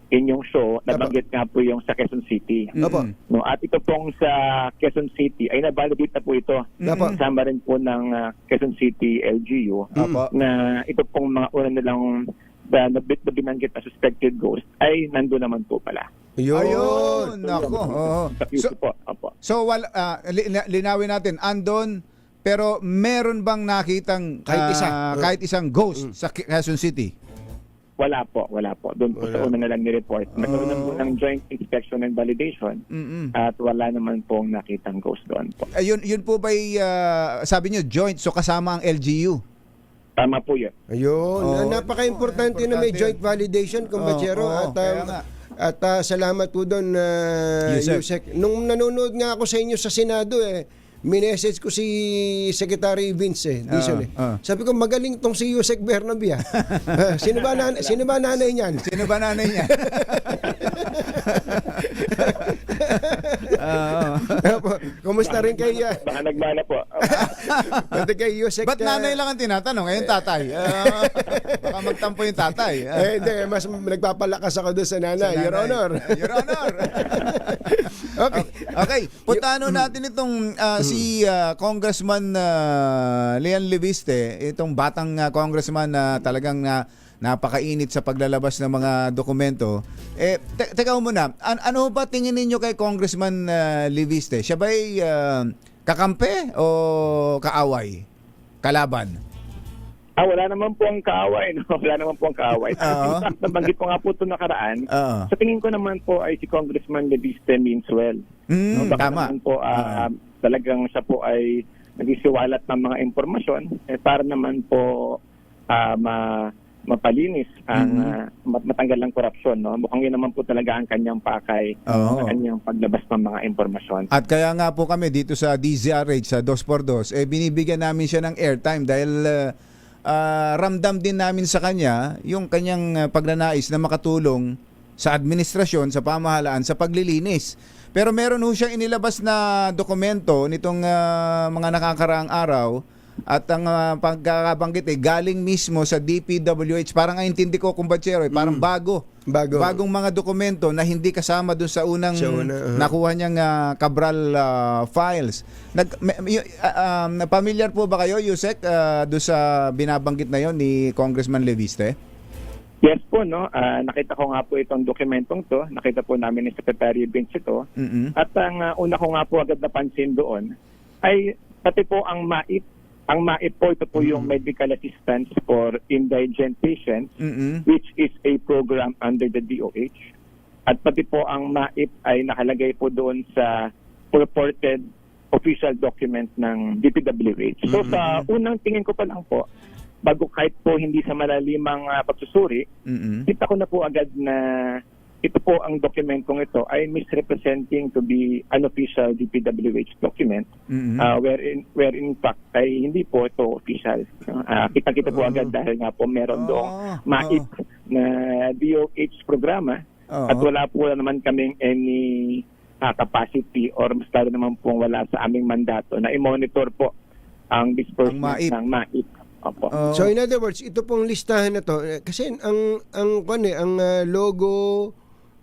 inyong show, nabanggit nga po yung sa Quezon City. Opo. No, at ito pong sa Quezon City ay nabalidate na po ito. Kasama rin po ng Quezon City LGU na ito pong mga una nilang na binanggit na suspected ghost ay nandun naman po pala. Ayun, nako. Sa Quezon po. Opo. So linawin natin, andon, pero meron bang nakitang kahit isang ghost sa Quezon City? Wala po. Doon po sa una na lang ni-report. Nagkaroon na po ng joint inspection and validation at wala naman pong nakitang ghost doon po. Yun po ba'y, sabi nyo, joint, so kasama ang LGU? Tama po yun. Ayun. Napaka-importante na may joint validation, kumbachero. At salamat po doon, Yusek. Nung nanonood nga ako sa inyo sa Senado, minessage ko si Secretary Vince Dizon Sabi ko, magaling tong si Yusek Bernabe. Sino ba nanay niyan? Sino ba nanay niya? Kumusta rin kay baka nagmana po. Pati kay Yusek. Ba't nanay lang ang tinatanong? Ngayon tatay. Baka magtampo yung tatay. Hindi, mas nagpapalakas ako doon sa nanay. Your Honor. Your Honor. Okay. Puntahan natin itong si Congressman Leon Leviste, itong batang congressman na talagang napakainit sa paglalabas ng mga dokumento. Teka muna, ano ba tingin ninyo kay Congressman Leviste? Siya ba'y kakampi o kaaway? Kalaban? Wala naman po ang kaaway. No? Wala naman po ang kaaway. Nabanggit ko nga po ito nakaraan. Sa tingin ko naman po ay si Congressman Leviste means well. Tama. Naman po, talagang siya po ay nagsiwalat ng mga impormasyon para naman po mapalinis ang matanggal ng korupsyon. No? Mukhang yun naman po talaga ang kanyang pakay sa kanyang paglabas ng mga impormasyon. At kaya nga po kami dito sa DZRH, sa 2x2, binibigyan namin siya ng airtime dahil ramdam din namin sa kanya yung kanyang pagnanais na makatulong sa administrasyon, sa pamahalaan, sa paglilinis. Pero meron ho siyang inilabas na dokumento nitong mga nakakaraang araw at ang pagkakabanggit galing mismo sa DPWH. Parang intindi ko, kumbachero, parang bagong mga dokumento na hindi kasama doon sa unang nakuha niyang Cabral files. Familiar po ba kayo, Yusek, doon sa binabanggit na yon ni Congressman Leviste? Yes po, no. Nakita ko nga po itong dokumentong to. Nakita po namin ni Secretary Vince ito. At ang una ko nga po agad napansin doon ay pati po ang MAIP. Ang MAIP po, ito po yung Medical Assistance for Indigent Patients, which is a program under the DOH. At pati po ang MAIP ay nakalagay po doon sa purported official document ng DPWH. So sa unang tingin ko pa lang po, bago kahit po hindi sa malalimang pagsusuri, kita ko na po agad na ito po ang dokumentong ito ay misrepresenting to be unofficial DPWH document where in fact ay hindi po ito official. Kita po agad dahil nga po meron doong MAIP na DOH programa at wala po naman kaming any capacity or mas lalo naman po wala sa aming mandato na i-monitor po ang disbursement ng MAIP. So in other words, ito pong listahan na to kasi ang logo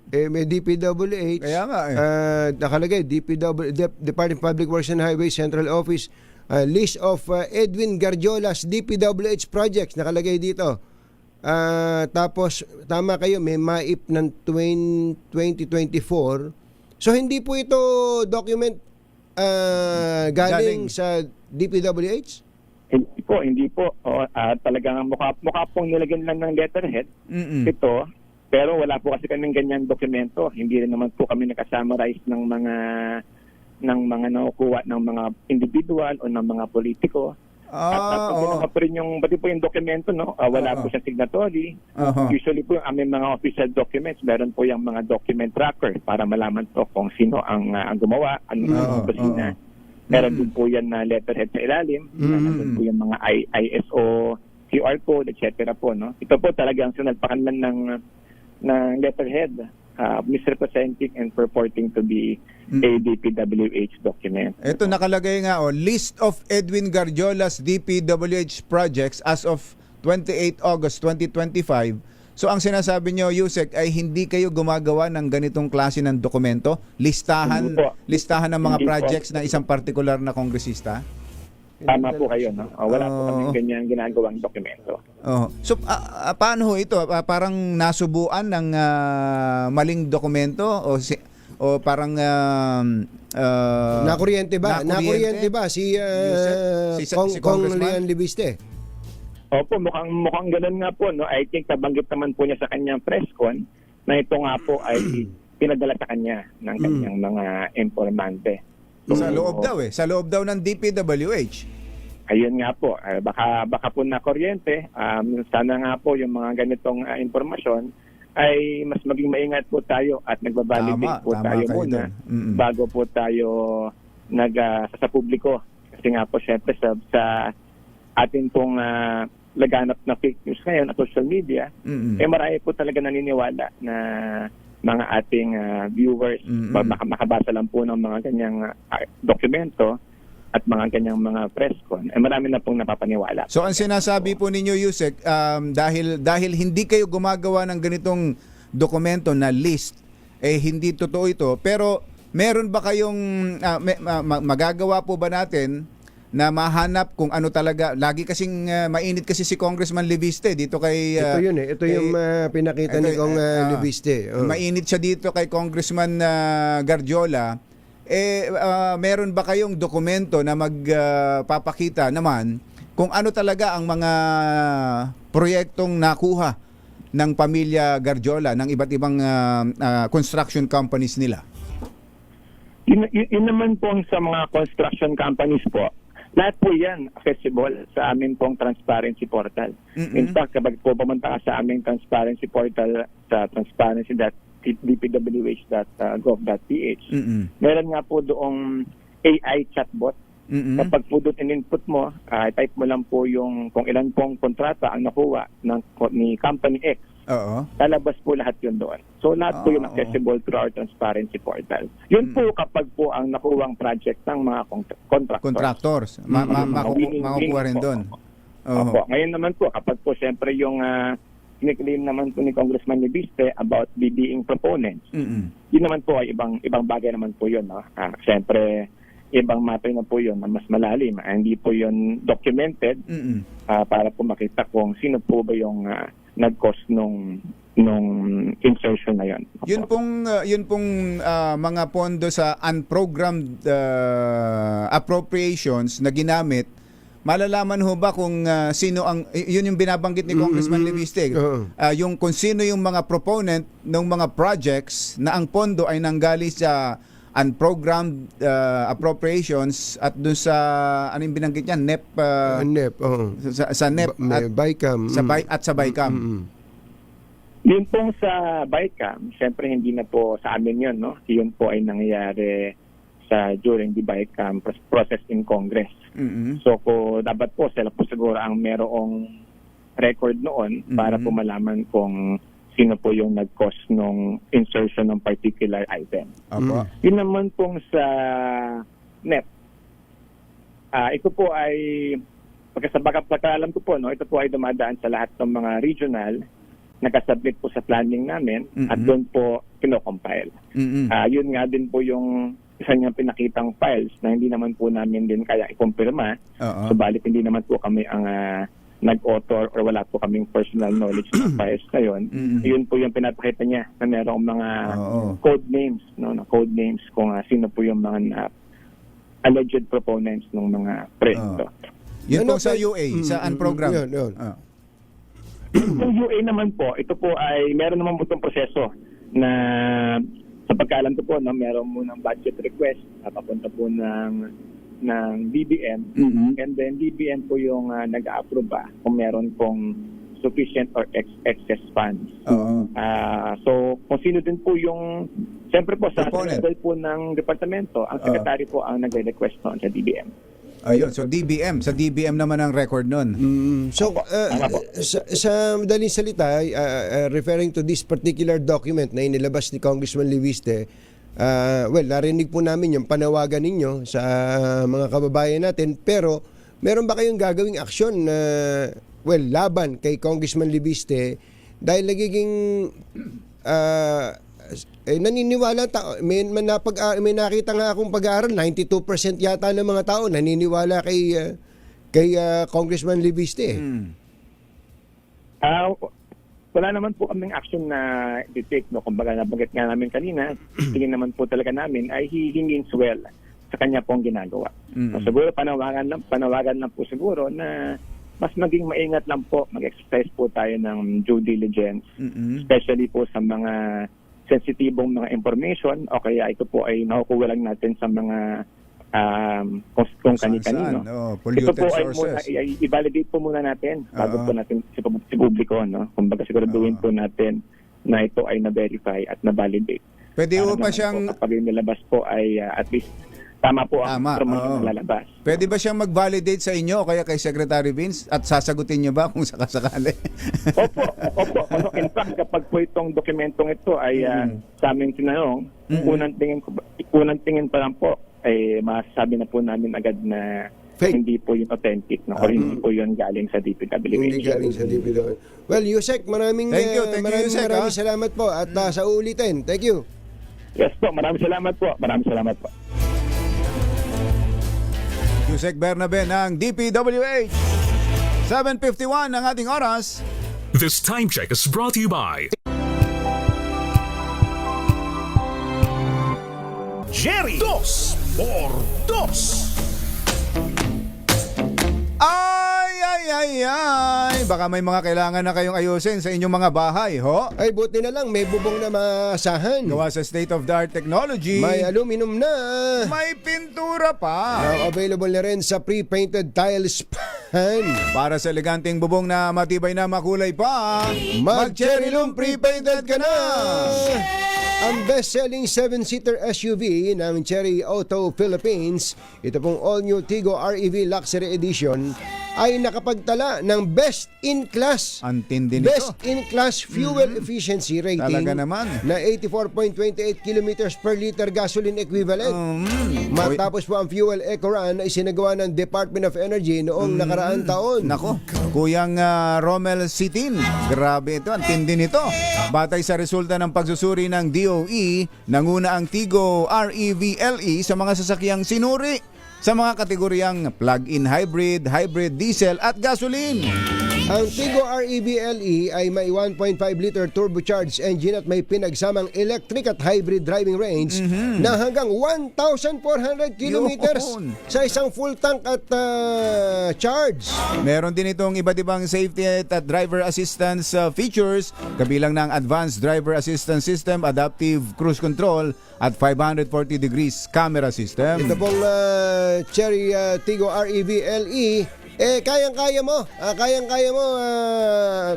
may DPWH. Kaya nga nakalagay Department of Public Works and Highways Central Office, list of Edwin Garjola's DPWH projects nakalagay dito. Tapos tama kayo, may MAIP ng 2024. So hindi po ito document galing sa DPWH? Hindi po. Talagang mukha pong nilagyan lang ng letterhead. Ito, pero wala po kasi kaming ganyang dokumento. Hindi rin naman po kami nakasummarize ng mga nakukuha ng mga individual o ng mga politiko. At pag pa rin yung, pati po yung dokumento, no? Wala po siyang signatory. Usually po yung aming mga official documents, meron po yung mga document tracker para malaman po kung sino ang gumawa, anong opisina. Meron din po yan na letterhead sa ilalim. Meron po yung mga ISO, QR code, etc. po, no? Ito po talagang sinalpakan lang ng letterhead, misrepresenting and purporting to be a DPWH document. Ito nakalagay nga, list of Edwin Garjola's DPWH projects as of 28 August 2025. So ang sinasabi nyo, Yusek, ay hindi kayo gumagawa ng ganitong klase ng dokumento? Listahan Hindi po. listahan ng mga Hindi po. projects ng isang partikular na kongresista? Tama po kayo, no? Wala po kami ganyan ginagawang dokumento. Oh. So paano ho ito? Parang nasubuan ng maling dokumento o parang Nakuryente ba? Nakuryente ba si si Kong Congressman? Leon Libiste? Opo, mukhang ganun nga po, no? I think nabanggit naman po niya sa kanyang press con na ito nga po ay pinadala sa kanya ng kanyang mga informante. Sa loob daw sa loob daw ng DPWH. Ayun nga po, baka po na kuryente. Sana nga po yung mga ganitong impormasyon ay mas maging maingat po tayo at nagbabalidate po tayo kayo muna doon. bago po tayo sa publiko. Kasi nga po syempre sa atin pong laganap na fake news ngayon at social media, marami po talaga naniniwala na mga ating viewers, makabasa lang po ng mga ganyang dokumento at mga ganyang mga press con, marami na pong napapaniwala. So ang sinasabi po ninyo, Yusek, dahil hindi kayo gumagawa ng ganitong dokumento na list, hindi totoo ito. Pero meron ba kayong magagawa po ba natin na mahanap kung ano talaga? Lagi kasing mainit kasi si Congressman Libiste dito kay Ito yun ito yung pinakita ni Kong Libiste. Mainit siya dito kay Congressman Garjola. Meron ba kayong dokumento na magpapakita naman kung ano talaga ang mga proyektong nakuha ng pamilya Garjola ng iba't ibang construction companies nila? Yun naman po sa mga construction companies po, lahat po yan accessible sa amin pong transparency portal. In fact, kapag po pumunta ka sa aming transparency portal sa transparency.dpwh.gov.ph, meron nga po doong AI chatbot. Kapag po doon in-input mo, type mo lang po yung kung ilan pong kontrata ang nakuha ni Company X. Lalabas po lahat yun doon. So lahat po yung accessible through our transparency portal. Yun po kapag po ang nakuwang project ng mga contractors. Makukuha rin doon. Opo. Ngayon naman po, kapag po siyempre yung kiniklaim naman po ni Congressman Libiste about being proponents, yun naman po ay ibang bagay naman po yun. No? Siyempre, ibang matter na po yun na mas malalim. Hindi po yun documented para po makita kung sino po ba yung nag-cause nung insertion na yun. Yun pong mga pondo sa unprogrammed appropriations na ginamit, malalaman ho ba kung sino ang yun yung binabanggit ni Congressman Libiste, yung kung sino yung mga proponent ng mga projects na ang pondo ay nanggali sa unprogrammed appropriations at doon sa anong binanggit niya NEP sa NEP at BICAM sa BICAM. Yun pong sa BICAM, syempre hindi na po sa amin yun, no? Yun po ay nangyayari during the BICAM process in Congress. So dapat po sila po siguro ang merong record noon para po malaman kung sino po yung nag-cause nung insertion ng particular item. Yun naman pong sa NEP. Ito po ay, pagkaalam ko po, no, ito po ay dumadaan sa lahat ng mga regional, nakasubmit po sa planning namin, at doon po kinocompile. Yun nga din po yung isa niyang pinakitang files na hindi naman po namin din kaya ikumpirma. Subalit hindi naman po kami ang nag-author or wala po kaming personal knowledge ng files na yun. Yun po yung pinapakita niya na merong mga code names, no, na code names kung sino po yung mga alleged proponents ng mga proyekto. Yun po sa UA, sa unprogrammed. Yung UA naman po, ito po ay meron naman po itong proseso na sa pagkaalam ko po, no, meron mo ng budget request na papunta po ng DBM, and then DBM po yung nag-approve kung meron pong sufficient or excess funds. So kung sino din po yung, siyempre po sa level po ng departamento, ang secretary po ang nag-request noon sa DBM. Ayun, so DBM, sa DBM naman ang record nun. So sa madaling salita, referring to this particular document na inilabas ni Congressman Libiste, narinig po namin yung panawagan ninyo sa mga kababayan natin, pero meron ba kayong gagawing aksyon na laban kay Congressman Libiste dahil nagiging naniniwala may nakita nga akong pag-aaral, 92% yata ng mga tao naniniwala kay Congressman Libiste. Wala naman po kaming action na i-take, no? Kumbaga nabanggit nga namin kanina, tingin naman po talaga namin ay hihingin swell sa kanya pong ginagawa. So, siguro panawagan lang po siguro na mas maging maingat lang po, mag-exercise po tayo ng due diligence, especially po sa mga sensitibong mga information o kaya ito po ay nakukuha lang natin sa mga kung kani-kanino. Ito po ay muna, i-validate po muna natin bago po natin sa publiko, no? Kumbaga siguraduhin po natin na ito ay na-verify at na-validate. Pwede po pa siyang... Kapag yung nilabas po ay at least tama po ang information na lalabas. Pwede ba siyang mag-validate sa inyo kaya kay Secretary Vince at sasagutin niyo ba kung sakasakali? Opo. In fact, kapag po itong dokumentong ito ay sa aming tinanong, unang tingin pa lang po ay masasabi na po namin agad na fake. Hindi po yun authentic, no? Or hindi po yun galing sa DPWH. Hindi galing sa DPWH. Well, Yusek, maraming salamat po at sa ulitin. Thank you. Yes po, maraming salamat po. Yusek Bernabe ng DPWH. 7:51 ang ating oras. This time check is brought to you by Jerry 2x2. Ay, baka may mga kailangan na kayong ayusin sa inyong mga bahay, ho? Ay, buti na lang, may bubong na maasahan. Gawa sa state-of-the-art technology. May aluminum na. May pintura pa. Now, available na rin sa pre-painted tiles pan. Para sa eleganteng bubong na matibay na makulay pa, mag-Cherry Loom pre-painted ka na! Ang best-selling 7-seater SUV ng Cherry Auto Philippines, ito pong all-new Tigo REV Luxury Edition, ay nakapagtala ng best-in-class fuel efficiency rating talaga naman na 84.28 kilometers per liter gasoline equivalent. Matapos po ang fuel eco run ay sinagawa ng Department of Energy noong nakaraang taon. Nako, Kuyang Romel Sitin, grabe ito, ang tindi nito. Batay sa resulta ng pagsusuri ng DOE, nanguna ang Tigo REV LE sa mga sasakyang sinuri sa mga kategoryang plug-in hybrid, hybrid diesel at gasoline. Ang Tigo REV LE ay may 1.5 liter turbocharged engine at may pinagsamang electric at hybrid driving range na hanggang 1,400 kilometers sa isang full tank at charge. Meron din itong iba't ibang safety at driver assistance features, kabilang ng advanced driver assistance system, adaptive cruise control at 540 degrees camera system. Ito pong Cherry Tigo REV LE kayang-kaya mo,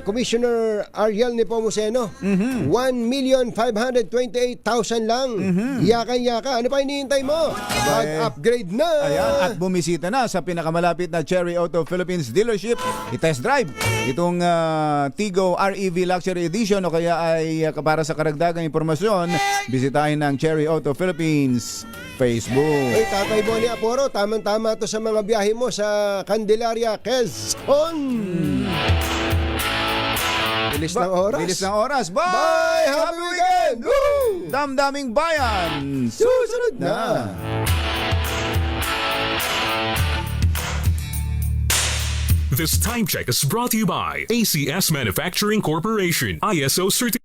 Commissioner Ariel Nepomuceno. 1,528,000 lang. Yakan-yaka. Ano pa hinihintay mo? Mag-upgrade na. Ayan, at bumisita na sa pinakamalapit na Cherry Auto Philippines dealership. I-test drive itong Tigo REV Luxury Edition o kaya ay para sa karagdagang impormasyon, bisitahin ng Cherry Auto Philippines Facebook. Hey, Tatay Bonnie Aporo, tamang-tama to sa mga biyahe mo sa Candelaria, Quezon. Bilis ng oras. Bye! Happy weekend! Woo! Damdaming bayan! Susunod na! This time check is brought to you by ACS Manufacturing Corporation, ISO certified.